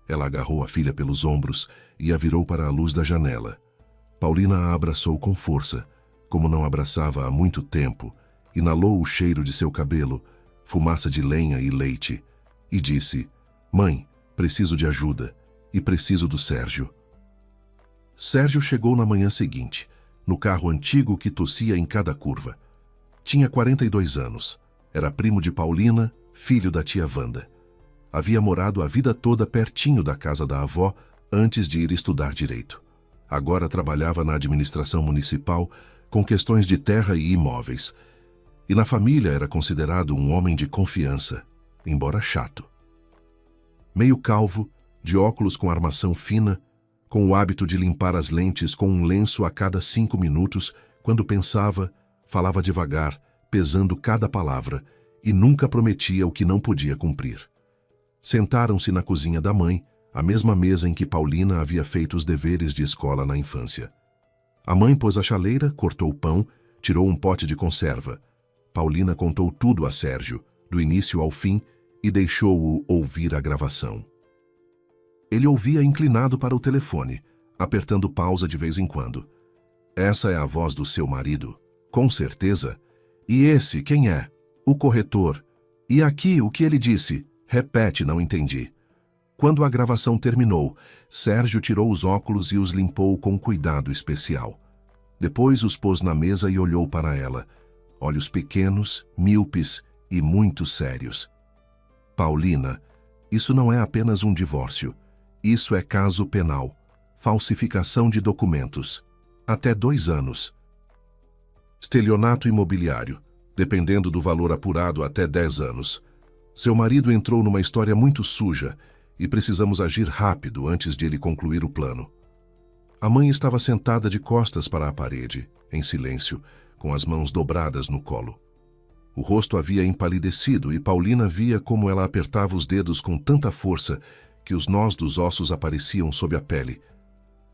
Ela agarrou a filha pelos ombros e a virou para a luz da janela. Paulina a abraçou com força, como não abraçava há muito tempo, inalou o cheiro de seu cabelo, fumaça de lenha e leite, e disse: "Mãe, preciso de ajuda, e preciso do Sérgio." Sérgio chegou na manhã seguinte, no carro antigo que tossia em cada curva. Tinha 42 anos, era primo de Paulina, filho da tia Wanda. Havia morado a vida toda pertinho da casa da avó antes de ir estudar direito. Agora trabalhava na administração municipal com questões de terra e imóveis. E na família era considerado um homem de confiança, embora chato. Meio calvo, de óculos com armação fina, com o hábito de limpar as lentes com um lenço a cada 5 minutos, quando pensava, falava devagar, pesando cada palavra, e nunca prometia o que não podia cumprir. Sentaram-se na cozinha da mãe, a mesma mesa em que Paulina havia feito os deveres de escola na infância. A mãe pôs a chaleira, cortou o pão, tirou um pote de conserva. Paulina contou tudo a Sérgio, do início ao fim, e deixou-o ouvir a gravação. Ele ouvia inclinado para o telefone, apertando pausa de vez em quando. "Essa é a voz do seu marido, com certeza. E esse, quem é? O corretor. E aqui, o que ele disse? Repete, não entendi." Quando a gravação terminou, Sérgio tirou os óculos e os limpou com cuidado especial. Depois os pôs na mesa e olhou para ela. Olhos pequenos, míopes e muito sérios. "Paulina, isso não é apenas um divórcio. Isso é caso penal. Falsificação de documentos. Até 2 anos. Estelionato imobiliário. Dependendo do valor apurado, até 10 anos. Seu marido entrou numa história muito suja e precisamos agir rápido antes de ele concluir o plano." A mãe estava sentada de costas para a parede, em silêncio, com as mãos dobradas no colo. O rosto havia empalidecido e Paulina via como ela apertava os dedos com tanta força que os nós dos ossos apareciam sob a pele.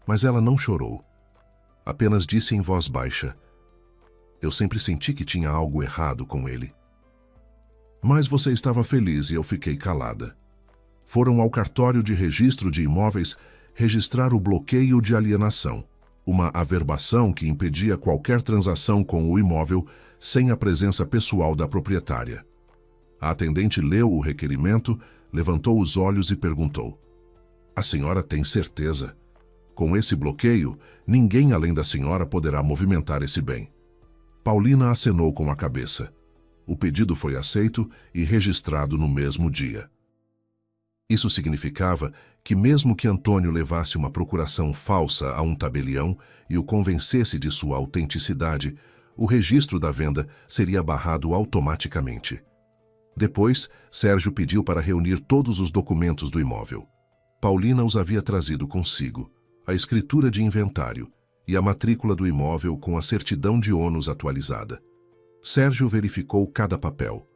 Mas ela não chorou. Apenas disse em voz baixa: "Eu sempre senti que tinha algo errado com ele. Mas você estava feliz e eu fiquei calada. Foram ao cartório de registro de imóveis registrar o bloqueio de alienação, uma averbação que impedia qualquer transação com o imóvel sem a presença pessoal da proprietária. A atendente leu o requerimento, levantou os olhos e perguntou: "A senhora tem certeza? Com esse bloqueio, ninguém além da senhora poderá movimentar esse bem." Paulina acenou com a cabeça. O pedido foi aceito e registrado no mesmo dia. Isso significava que mesmo que Antônio levasse uma procuração falsa a um tabelião e o convencesse de sua autenticidade, o registro da venda seria barrado automaticamente. Depois, Sérgio pediu para reunir todos os documentos do imóvel. Paulina os havia trazido consigo, a escritura de inventário e a matrícula do imóvel com a certidão de ônus atualizada. Sérgio verificou cada papel.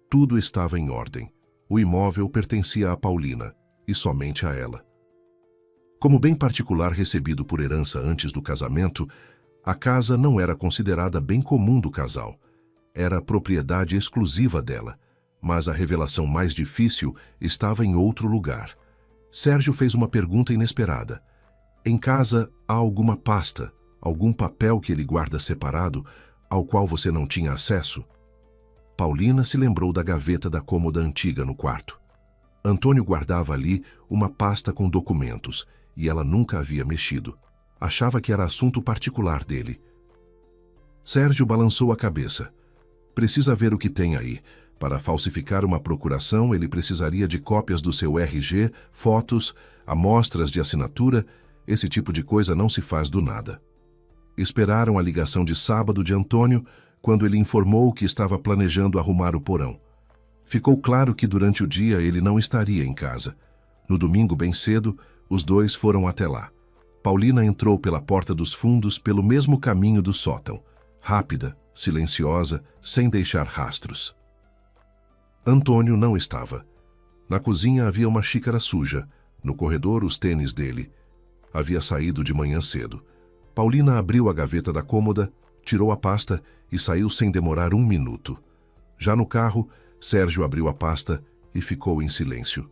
Tudo estava em ordem. O imóvel pertencia a Paulina, e somente a ela. Como bem particular recebido por herança antes do casamento, a casa não era considerada bem comum do casal. Era propriedade exclusiva dela, mas a revelação mais difícil estava em outro lugar. Sérgio fez uma pergunta inesperada. "Em casa há alguma pasta, algum papel que ele guarda separado, ao qual você não tinha acesso?" Paulina se lembrou da gaveta da cômoda antiga no quarto. Antônio guardava ali uma pasta com documentos, e ela nunca havia mexido. Achava que era assunto particular dele. Sérgio balançou a cabeça. "Precisa ver o que tem aí. Para falsificar uma procuração, ele precisaria de cópias do seu RG, fotos, amostras de assinatura. Esse tipo de coisa não se faz do nada." Esperaram a ligação de sábado de Antônio, quando ele informou que estava planejando arrumar o porão. Ficou claro que durante o dia ele não estaria em casa. No domingo, bem cedo, os dois foram até lá. Paulina entrou pela porta dos fundos pelo mesmo caminho do sótão, rápida, silenciosa, sem deixar rastros. Antônio não estava. Na cozinha havia uma xícara suja, no corredor os tênis dele. Havia saído de manhã cedo. Paulina abriu a gaveta da cômoda, tirou a pasta e saiu sem demorar 1 minuto. Já no carro, Sérgio abriu a pasta e ficou em silêncio.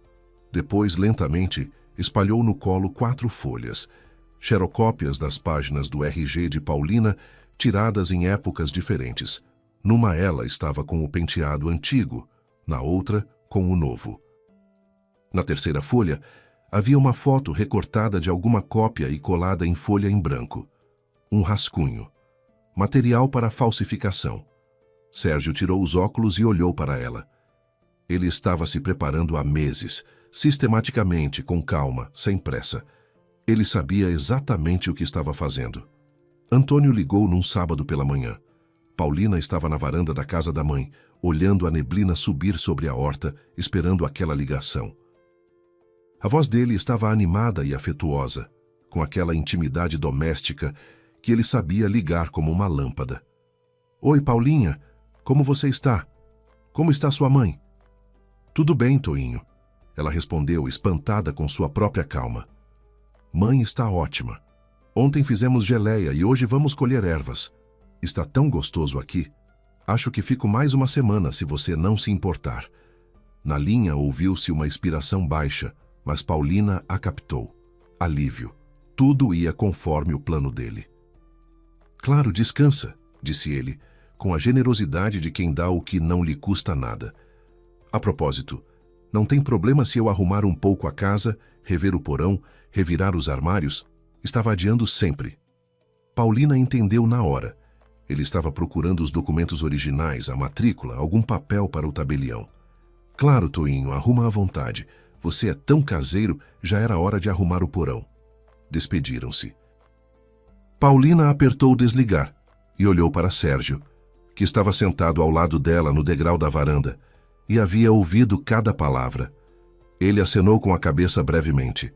Depois, lentamente, espalhou no colo 4 folhas, xerocópias das páginas do RG de Paulina, tiradas em épocas diferentes. Numa ela estava com o penteado antigo, na outra, com o novo. Na terceira folha, havia uma foto recortada de alguma cópia e colada em folha em branco. Um rascunho. Material para falsificação. Sérgio tirou os óculos e olhou para ela. Ele estava se preparando há meses, sistematicamente, com calma, sem pressa. Ele sabia exatamente o que estava fazendo. Antônio ligou num sábado pela manhã. Paulina estava na varanda da casa da mãe, olhando a neblina subir sobre a horta, esperando aquela ligação. A voz dele estava animada e afetuosa, com aquela intimidade doméstica que ele sabia ligar como uma lâmpada. "Oi, Paulinha, como você está? Como está sua mãe?" "Tudo bem, Toinho," ela respondeu, espantada com sua própria calma. "Mãe está ótima. Ontem fizemos geleia e hoje vamos colher ervas. Está tão gostoso aqui. Acho que fico mais uma semana se você não se importar." Na linha ouviu-se uma expiração baixa, mas Paulina a captou. Alívio. Tudo ia conforme o plano dele. "Claro, descansa," disse ele, com a generosidade de quem dá o que não lhe custa nada. "A propósito, não tem problema se eu arrumar um pouco a casa, rever o porão, revirar os armários? Estava adiando sempre." Paulina entendeu na hora. Ele estava procurando os documentos originais, a matrícula, algum papel para o tabelião. "Claro, Toinho, arruma à vontade. Você é tão caseiro, já era hora de arrumar o porão." Despediram-se. Paulina apertou o desligar e olhou para Sérgio, que estava sentado ao lado dela no degrau da varanda, e havia ouvido cada palavra. Ele acenou com a cabeça brevemente.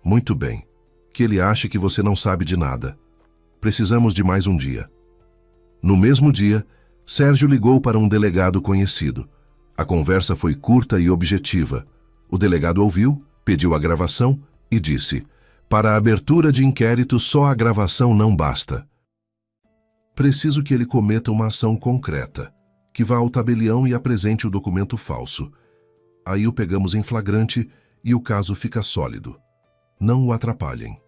"Muito bem. Que ele ache que você não sabe de nada. Precisamos de mais um dia." No mesmo dia, Sérgio ligou para um delegado conhecido. A conversa foi curta e objetiva. O delegado ouviu, pediu a gravação e disse: "Para a abertura de inquérito, só a gravação não basta. Preciso que ele cometa uma ação concreta, que vá ao tabelião e apresente o documento falso. Aí o pegamos em flagrante e o caso fica sólido. Não o atrapalhem."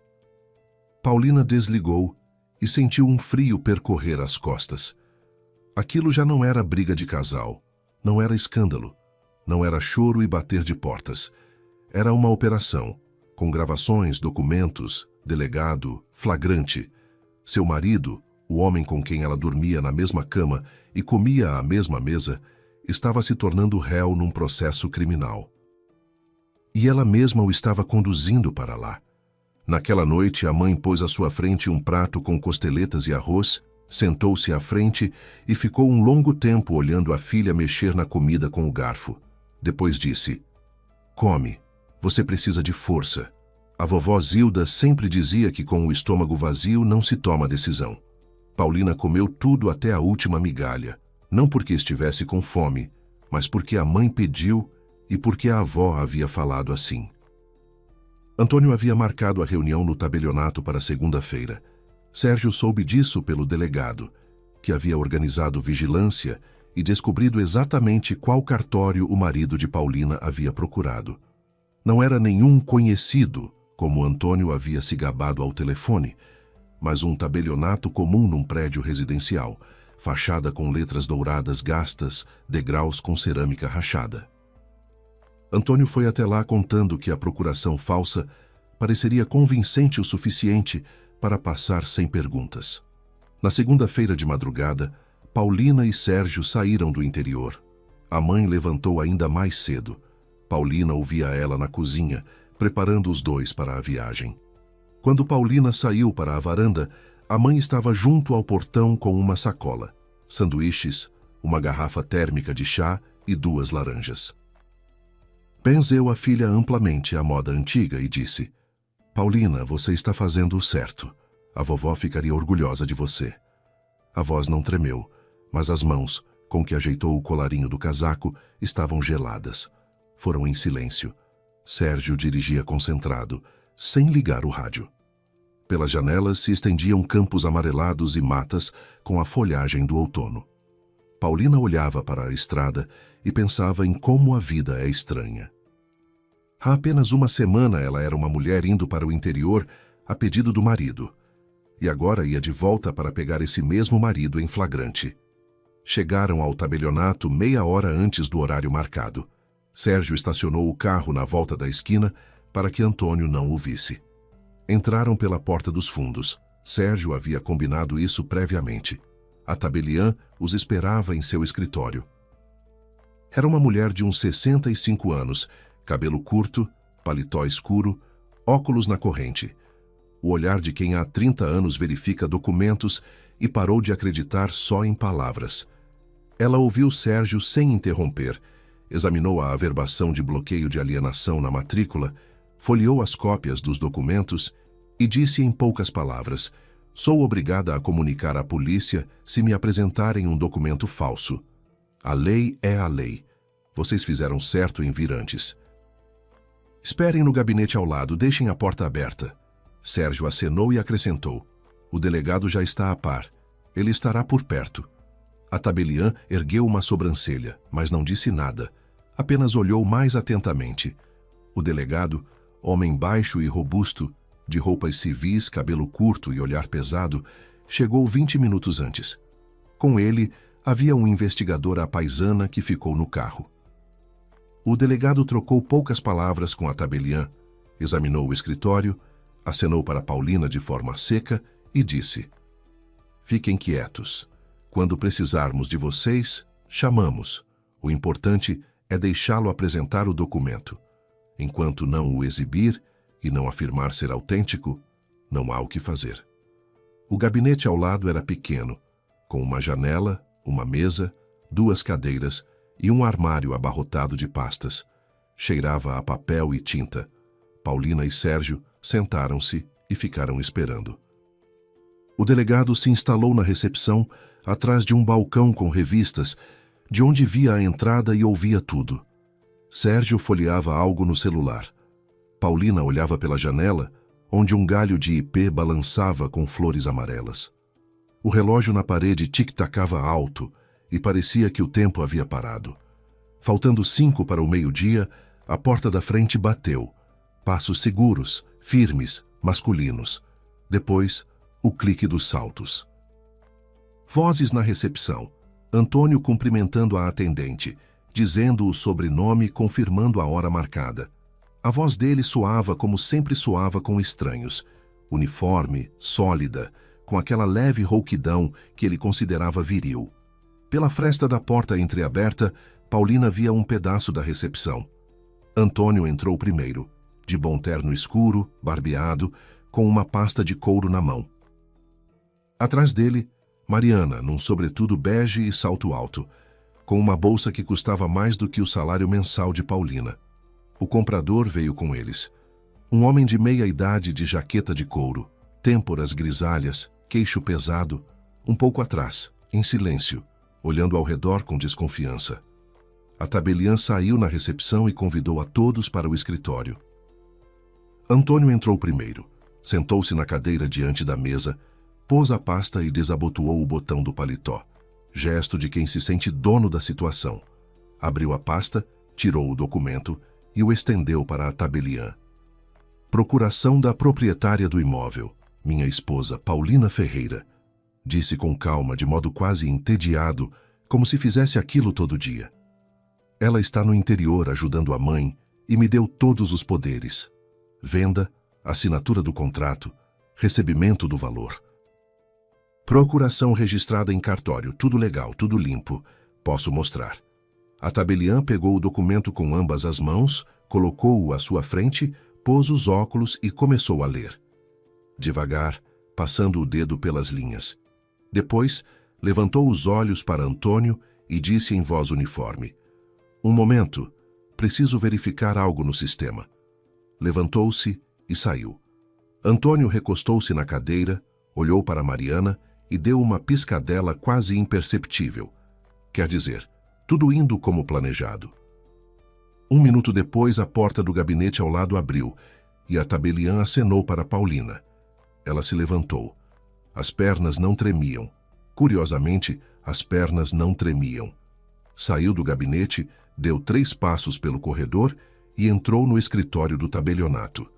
Paulina desligou e sentiu um frio percorrer as costas. Aquilo já não era briga de casal, não era escândalo, não era choro e bater de portas. Era uma operação, com gravações, documentos, delegado, flagrante. Seu marido, o homem com quem ela dormia na mesma cama e comia à mesma mesa, estava se tornando réu num processo criminal. E ela mesma o estava conduzindo para lá. Naquela noite, a mãe pôs à sua frente um prato com costeletas e arroz, sentou-se à frente e ficou um longo tempo olhando a filha mexer na comida com o garfo. Depois disse: "Come, você precisa de força." A vovó Zilda sempre dizia que com o estômago vazio não se toma decisão. Paulina comeu tudo até a última migalha, não porque estivesse com fome, mas porque a mãe pediu e porque a avó havia falado assim. Antônio havia marcado a reunião no tabelionato para segunda-feira. Sérgio soube disso pelo delegado, que havia organizado vigilância e descobrido exatamente qual cartório o marido de Paulina havia procurado. Não era nenhum conhecido, como Antônio havia se gabado ao telefone, mas um tabelionato comum num prédio residencial, fachada com letras douradas gastas, degraus com cerâmica rachada. Antônio foi até lá contando que a procuração falsa pareceria convincente o suficiente para passar sem perguntas. Na segunda-feira de madrugada, Paulina e Sérgio saíram do interior. A mãe levantou ainda mais cedo. Paulina ouvia ela na cozinha, preparando os dois para a viagem. Quando Paulina saiu para a varanda, a mãe estava junto ao portão com uma sacola. sanduíches, uma garrafa térmica de chá e 2 laranjas. Benzeu a filha amplamente à moda antiga e disse: Paulina, você está fazendo o certo. A vovó ficaria orgulhosa de você. A voz não tremeu, mas as mãos, com que ajeitou o colarinho do casaco, estavam geladas. Foram em silêncio. Sérgio dirigia concentrado, sem ligar o rádio. Pelas janelas se estendiam campos amarelados e matas com a folhagem do outono. Paulina olhava para a estrada e pensava em como a vida é estranha. Há apenas uma semana ela era uma mulher indo para o interior a pedido do marido, e agora ia de volta para pegar esse mesmo marido em flagrante. Chegaram ao tabelionato meia hora antes do horário marcado. Sérgio estacionou o carro na volta da esquina para que Antônio não o visse. Entraram pela porta dos fundos. Sérgio havia combinado isso previamente. A tabeliã os esperava em seu escritório. Era uma mulher de uns 65 anos, cabelo curto, paletó escuro, óculos na corrente. O olhar de quem há 30 anos verifica documentos e parou de acreditar só em palavras. Ela ouviu Sérgio sem interromper, examinou a averbação de bloqueio de alienação na matrícula, folheou as cópias dos documentos e disse em poucas palavras: sou obrigada a comunicar à polícia se me apresentarem um documento falso. A lei é a lei. Vocês fizeram certo em vir antes. Esperem no gabinete ao lado, deixem a porta aberta. Sérgio acenou e acrescentou: o delegado já está a par. Ele estará por perto. A tabeliã ergueu uma sobrancelha, mas não disse nada. Apenas olhou mais atentamente. O delegado, homem baixo e robusto, de roupas civis, cabelo curto e olhar pesado, chegou 20 minutos antes. Com ele, havia um investigador à paisana que ficou no carro. O delegado trocou poucas palavras com a tabeliã, examinou o escritório, acenou para Paulina de forma seca e disse: fiquem quietos. Quando precisarmos de vocês, chamamos. O importante é deixá-lo apresentar o documento. Enquanto não o exibir e não afirmar ser autêntico, não há o que fazer. O gabinete ao lado era pequeno, com uma janela, uma mesa, 2 cadeiras e um armário abarrotado de pastas. Cheirava a papel e tinta. Paulina e Sérgio sentaram-se e ficaram esperando. O delegado se instalou na recepção, atrás de um balcão com revistas, de onde via a entrada e ouvia tudo. Sérgio folheava algo no celular. Paulina olhava pela janela, onde um galho de ipê balançava com flores amarelas. O relógio na parede tic-tacava alto e parecia que o tempo havia parado. Faltando 5 para o meio-dia, a porta da frente bateu. Passos seguros, firmes, masculinos. Depois, o clique dos saltos. Vozes na recepção. Antônio cumprimentando a atendente, dizendo o sobrenome e confirmando a hora marcada. A voz dele soava como sempre soava com estranhos. Uniforme, sólida, com aquela leve rouquidão que ele considerava viril. Pela fresta da porta entreaberta, Paulina via um pedaço da recepção. Antônio entrou primeiro, de bom terno escuro, barbeado, com uma pasta de couro na mão. Atrás dele, Mariana, num sobretudo bege e salto alto, com uma bolsa que custava mais do que o salário mensal de Paulina. O comprador veio com eles. Um homem de meia idade de jaqueta de couro, têmporas grisalhas, queixo pesado, um pouco atrás, em silêncio, olhando ao redor com desconfiança. A tabeliã saiu na recepção e convidou a todos para o escritório. Antônio entrou primeiro, sentou-se na cadeira diante da mesa, pôs a pasta e desabotoou o botão do paletó, gesto de quem se sente dono da situação. Abriu a pasta, tirou o documento e o estendeu para a tabeliã. Procuração da proprietária do imóvel, minha esposa Paulina Ferreira, disse com calma, de modo quase entediado, como se fizesse aquilo todo dia. Ela está no interior ajudando a mãe e me deu todos os poderes. Venda, assinatura do contrato, recebimento do valor. Procuração registrada em cartório, tudo legal, tudo limpo. Posso mostrar. A tabeliã pegou o documento com ambas as mãos, colocou-o à sua frente, pôs os óculos e começou a ler. Devagar, passando o dedo pelas linhas. Depois, Levantou os olhos para Antônio e disse em voz uniforme: "Um momento, preciso verificar algo no sistema." Levantou-se e saiu. Antônio recostou-se na cadeira, olhou para Mariana e deu uma piscadela quase imperceptível. Quer dizer, tudo indo como planejado. 1 minuto depois, a porta do gabinete ao lado abriu e a tabeliã acenou para Paulina. Ela se levantou. As pernas não tremiam. Curiosamente, as pernas não tremiam. Saiu do gabinete, deu 3 passos pelo corredor e entrou no escritório do tabelionato.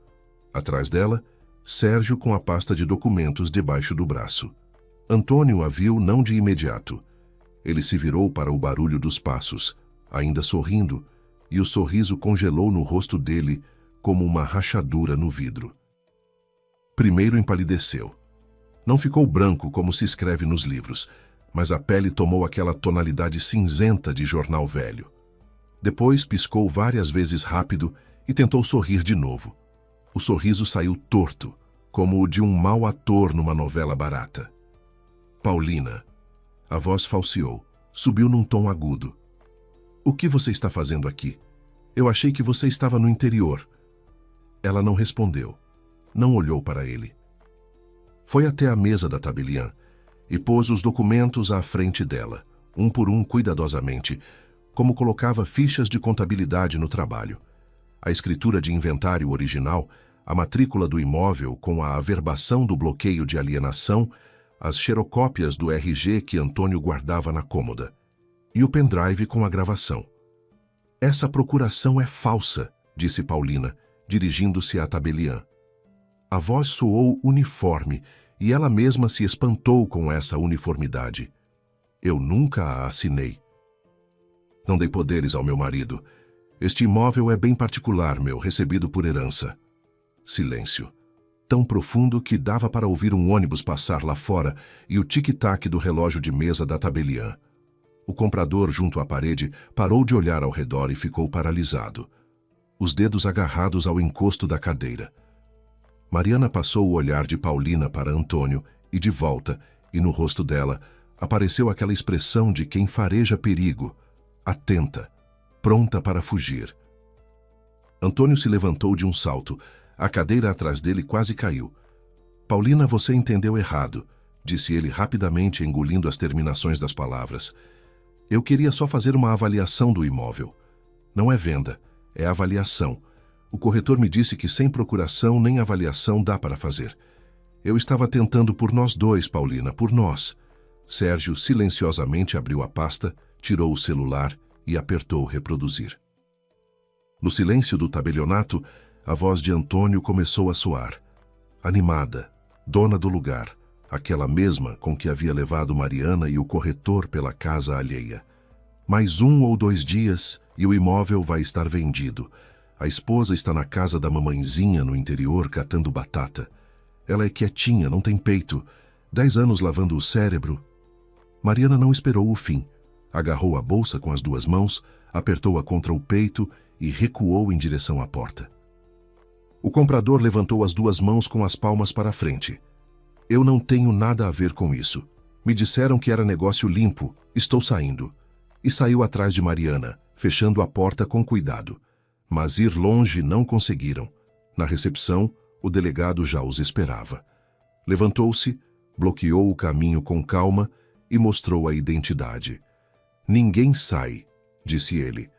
Atrás dela, Sérgio com a pasta de documentos debaixo do braço. Antônio a viu não de imediato. Ele se virou para o barulho dos passos, ainda sorrindo, e o sorriso congelou no rosto dele como uma rachadura no vidro. Primeiro empalideceu. Não ficou branco como se escreve nos livros, mas a pele tomou aquela tonalidade cinzenta de jornal velho. Depois piscou várias vezes rápido e tentou sorrir de novo. O sorriso saiu torto, como o de um mau ator numa novela barata. "Paulina." A voz falseou, subiu num tom agudo. "O que você está fazendo aqui? Eu achei que você estava no interior." Ela não respondeu, não olhou para ele. Foi até a mesa da tabeliã e pôs os documentos à frente dela, um por um cuidadosamente, como colocava fichas de contabilidade no trabalho. A escritura de inventário original, a matrícula do imóvel com a averbação do bloqueio de alienação, as xerocópias do RG que Antônio guardava na cômoda, e o pendrive com a gravação. "Essa procuração é falsa", disse Paulina, dirigindo-se à tabeliã. A voz soou uniforme e ela mesma se espantou com essa uniformidade. "Eu nunca a assinei. Não dei poderes ao meu marido. Este imóvel é bem particular, meu, recebido por herança." Silêncio. Tão profundo que dava para ouvir um ônibus passar lá fora e o tic-tac do relógio de mesa da tabeliã. O comprador, junto à parede, parou de olhar ao redor e ficou paralisado, os dedos agarrados ao encosto da cadeira. Mariana passou o olhar de Paulina para Antônio e de volta, e no rosto dela apareceu aquela expressão de quem fareja perigo, atenta, pronta para fugir. Antônio se levantou de um salto. A cadeira atrás dele quase caiu. "Paulina, você entendeu errado", disse ele rapidamente, engolindo as terminações das palavras. "Eu queria só fazer uma avaliação do imóvel. Não é venda, é avaliação. O corretor me disse que sem procuração nem avaliação dá para fazer. Eu estava tentando por nós dois, Paulina, por nós." Sérgio silenciosamente abriu a pasta, tirou o celular e apertou reproduzir. No silêncio do tabelionato, a voz de Antônio começou a soar. Animada, dona do lugar, aquela mesma com que havia levado Mariana e o corretor pela casa alheia. "Mais 1 ou 2 dias e o imóvel vai estar vendido. A esposa está na casa da mamãezinha no interior catando batata. Ela é quietinha, não tem peito. 10 anos lavando o cérebro." Mariana não esperou o fim. Agarrou a bolsa com as 2 mãos, apertou-a contra o peito e recuou em direção à porta. O comprador levantou as 2 mãos com as palmas para a frente. "Eu não tenho nada a ver com isso. Me disseram que era negócio limpo. Estou saindo." E saiu atrás de Mariana, fechando a porta com cuidado. Mas ir longe não conseguiram. Na recepção, o delegado já os esperava. Levantou-se, bloqueou o caminho com calma e mostrou a identidade. "Ninguém sai", disse ele,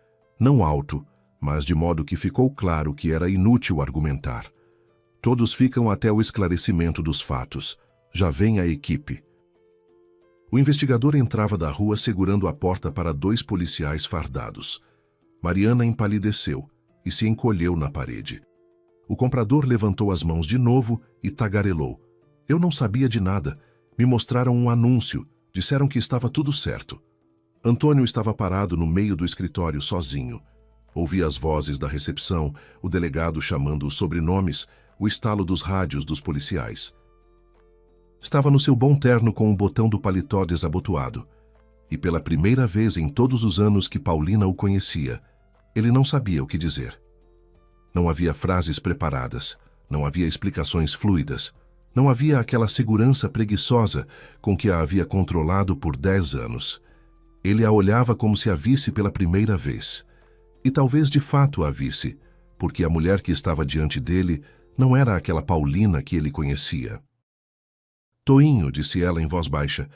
não alto, mas de modo que ficou claro que era inútil argumentar. "Todos ficam até o esclarecimento dos fatos. Já vem a equipe." O investigador entrava da rua segurando a porta para 2 policiais fardados. Mariana empalideceu e se encolheu na parede. O comprador levantou as mãos de novo e tagarelou. "Eu não sabia de nada. Me mostraram um anúncio. Disseram que estava tudo certo." Antônio estava parado no meio do escritório sozinho. Ouvia as vozes da recepção, o delegado chamando os sobrenomes, o estalo dos rádios dos policiais. Estava no seu bom terno com o botão do paletó desabotoado. E pela primeira vez em todos os anos que Paulina o conhecia, ele não sabia o que dizer. Não havia frases preparadas, não havia explicações fluidas, Não havia aquela segurança preguiçosa com que a havia controlado por 10 anos. Ele a olhava como se a visse pela primeira vez. E talvez de fato a visse, porque a mulher que estava diante dele não era aquela Paulina que ele conhecia. Toinho, disse ela em voz baixa,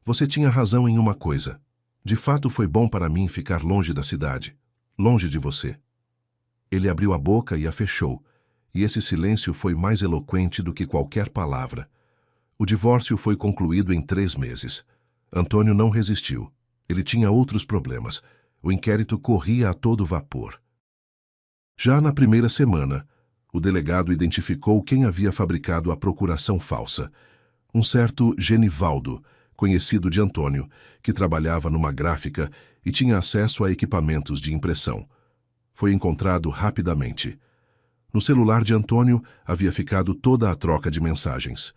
você tinha razão em uma coisa. De fato foi bom para mim ficar longe da cidade, longe de você. Ele abriu a boca e a fechou, e esse silêncio foi mais eloquente do que qualquer palavra. O divórcio foi concluído em 3 meses. Antônio não resistiu. Ele tinha outros problemas. O inquérito corria a todo vapor. Já na primeira semana, o delegado identificou quem havia fabricado a procuração falsa. Um certo Genivaldo, conhecido de Antônio, que trabalhava numa gráfica e tinha acesso a equipamentos de impressão. Foi encontrado rapidamente. No celular de Antônio havia ficado toda a troca de mensagens.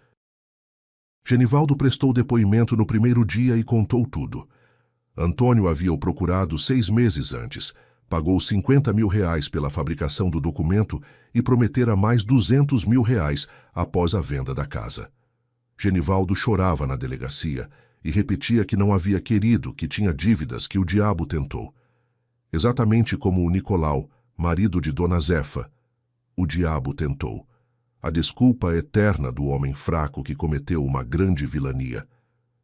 Genivaldo prestou depoimento no primeiro dia e contou tudo. Antônio havia o procurado 6 meses antes, pagou R$50 mil pela fabricação do documento e prometera mais R$200 mil após a venda da casa. Genivaldo chorava na delegacia e repetia que não havia querido, que tinha dívidas, que o diabo tentou. Exatamente como o Nicolau, marido de Dona Zefa. O diabo tentou. A desculpa eterna do homem fraco que cometeu uma grande vilania.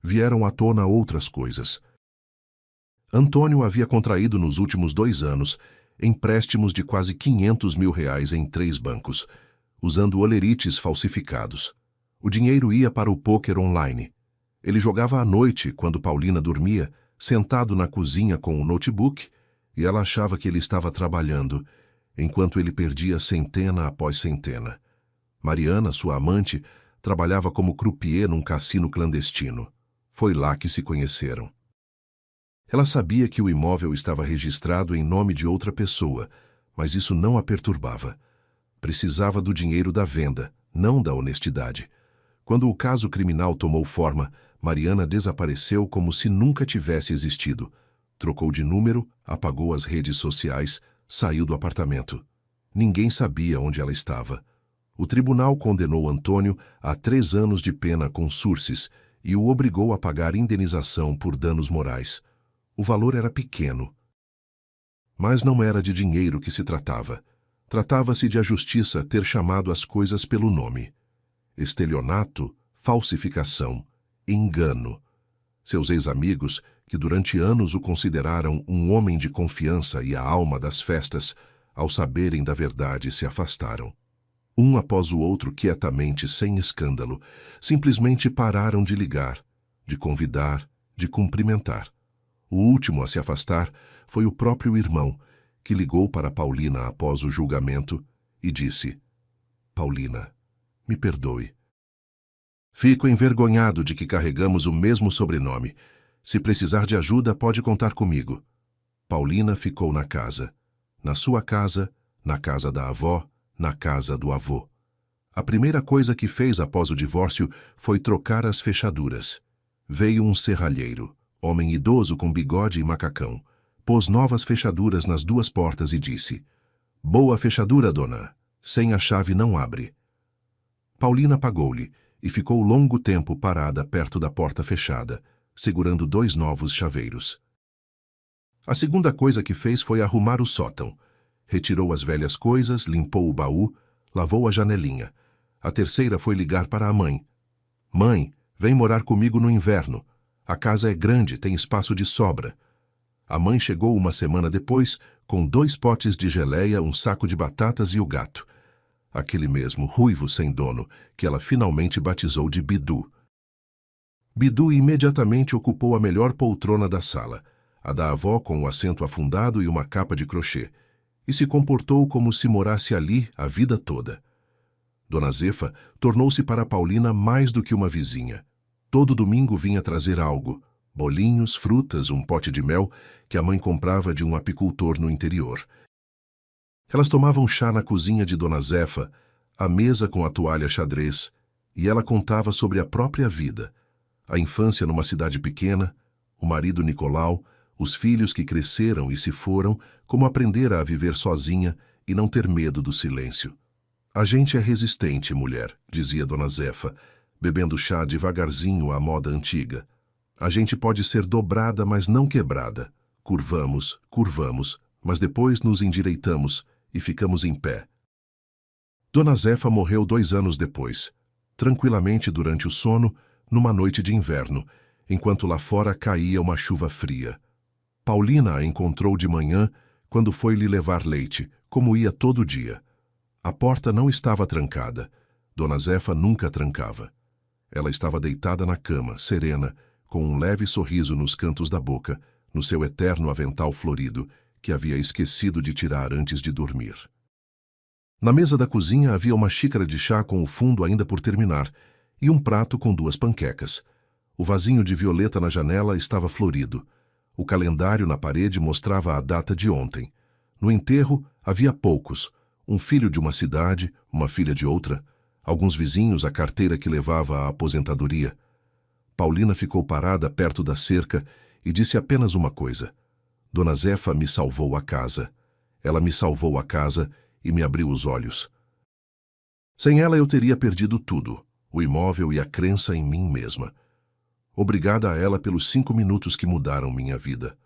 Vieram à tona outras coisas. Antônio havia contraído nos últimos 2 anos empréstimos de quase R$500 mil em 3 bancos, usando olerites falsificados. O dinheiro ia para o pôquer online. Ele jogava à noite, quando Paulina dormia, sentado na cozinha com o notebook, e ela achava que ele estava trabalhando, enquanto ele perdia centena após centena. Mariana, sua amante, trabalhava como croupier num cassino clandestino. Foi lá que se conheceram. Ela sabia que o imóvel estava registrado em nome de outra pessoa, mas isso não a perturbava. Precisava do dinheiro da venda, não da honestidade. Quando o caso criminal tomou forma, Mariana desapareceu como se nunca tivesse existido. Trocou de número, apagou as redes sociais, saiu do apartamento. Ninguém sabia onde ela estava. O tribunal condenou Antônio a 3 anos de pena com sursis e o obrigou a pagar indenização por danos morais. O valor era pequeno. Mas não era de dinheiro que se tratava. Tratava-se de a justiça ter chamado as coisas pelo nome. Estelionato, falsificação, engano. Seus ex-amigos, que durante anos o consideraram um homem de confiança e a alma das festas, ao saberem da verdade se afastaram. Um após o outro, quietamente, sem escândalo, simplesmente pararam de ligar, de convidar, de cumprimentar. O último a se afastar foi o próprio irmão, que ligou para Paulina após o julgamento e disse: Paulina, me perdoe. Fico envergonhado de que carregamos o mesmo sobrenome. Se precisar de ajuda, pode contar comigo. Paulina ficou na casa. Na sua casa, na casa da avó, na casa do avô. A primeira coisa que fez após o divórcio foi trocar as fechaduras. Veio um serralheiro, homem idoso com bigode e macacão. Pôs novas fechaduras nas 2 portas e disse: Boa fechadura, dona. Sem a chave não abre. Paulina pagou-lhe e ficou longo tempo parada perto da porta fechada, segurando 2 novos chaveiros. A segunda coisa que fez foi arrumar o sótão. Retirou as velhas coisas, limpou o baú, lavou a janelinha. A terceira foi ligar para a mãe. Mãe, vem morar comigo no inverno. A casa é grande, tem espaço de sobra. A mãe chegou uma semana depois, com 2 potes de geleia, um saco de batatas e o gato. Aquele mesmo ruivo sem dono, que ela finalmente batizou de Bidu. Bidu imediatamente ocupou a melhor poltrona da sala, a da avó com o assento afundado e uma capa de crochê, e se comportou como se morasse ali a vida toda. Dona Zefa tornou-se para Paulina mais do que uma vizinha. Todo domingo vinha trazer algo, bolinhos, frutas, um pote de mel que a mãe comprava de um apicultor no interior. Elas tomavam chá na cozinha de Dona Zefa, à mesa com a toalha xadrez, e ela contava sobre a própria vida, a infância numa cidade pequena, o marido Nicolau, os filhos que cresceram e se foram, como aprendera a viver sozinha e não ter medo do silêncio. A gente é resistente, mulher, dizia Dona Zefa, bebendo chá devagarzinho à moda antiga. A gente pode ser dobrada, mas não quebrada. Curvamos, curvamos, mas depois nos endireitamos e ficamos em pé. Dona Zefa morreu 2 anos depois, tranquilamente durante o sono, numa noite de inverno, enquanto lá fora caía uma chuva fria. Paulina a encontrou de manhã, quando foi lhe levar leite, como ia todo dia. A porta não estava trancada. Dona Zefa nunca trancava. Ela estava deitada na cama, serena, com um leve sorriso nos cantos da boca, no seu eterno avental florido, que havia esquecido de tirar antes de dormir. Na mesa da cozinha havia uma xícara de chá com o fundo ainda por terminar e um prato com 2 panquecas. O vasinho de violeta na janela estava florido. O calendário na parede mostrava a data de ontem. No enterro havia poucos, um filho de uma cidade, uma filha de outra, alguns vizinhos a carteira que levava à aposentadoria. Paulina ficou parada perto da cerca e disse apenas uma coisa. Dona Zefa me salvou a casa. Ela me salvou a casa e me abriu os olhos. Sem ela eu teria perdido tudo, o imóvel e a crença em mim mesma. Obrigada a ela pelos 5 minutos que mudaram minha vida.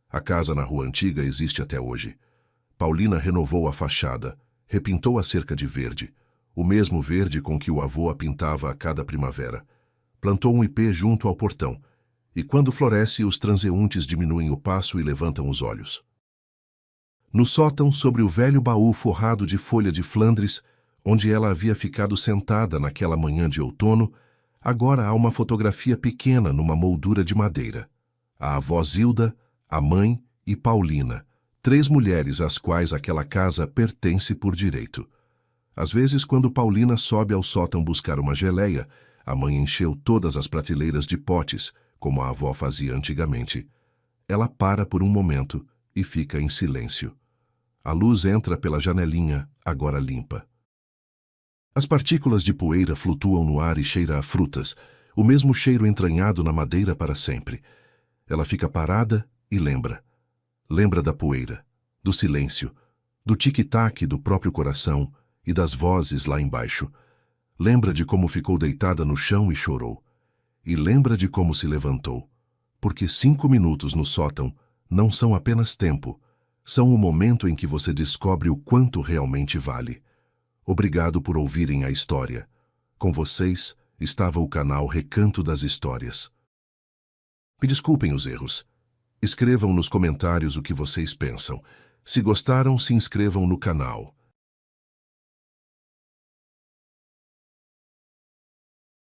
A casa na Rua Antiga existe até hoje. Paulina renovou a fachada, repintou a cerca de verde, o mesmo verde com que o avô a pintava a cada primavera. Plantou um ipê junto ao portão, e quando floresce, os transeuntes diminuem o passo e levantam os olhos. No sótão, sobre o velho baú forrado de folha de Flandres, onde ela havia ficado sentada naquela manhã de outono, agora há uma fotografia pequena numa moldura de madeira. A avó Zilda, a mãe e Paulina, 3 mulheres às quais aquela casa pertence por direito. Às vezes, quando Paulina sobe ao sótão buscar uma geleia, a mãe encheu todas as prateleiras de potes, como a avó fazia antigamente. Ela para por um momento e fica em silêncio. A luz entra pela janelinha, agora limpa. As partículas de poeira flutuam no ar e cheira a frutas, o mesmo cheiro entranhado na madeira para sempre. Ela fica parada e lembra. Lembra da poeira, do silêncio, do tic-tac do próprio coração e das vozes lá embaixo. Lembra de como ficou deitada no chão e chorou. E lembra de como se levantou. Porque 5 minutos no sótão não são apenas tempo, são o momento em que você descobre o quanto realmente vale. Obrigado por ouvirem a história. Com vocês estava o canal Recanto das Histórias. Me desculpem os erros. Escrevam nos comentários o que vocês pensam. Se gostaram, se inscrevam no canal.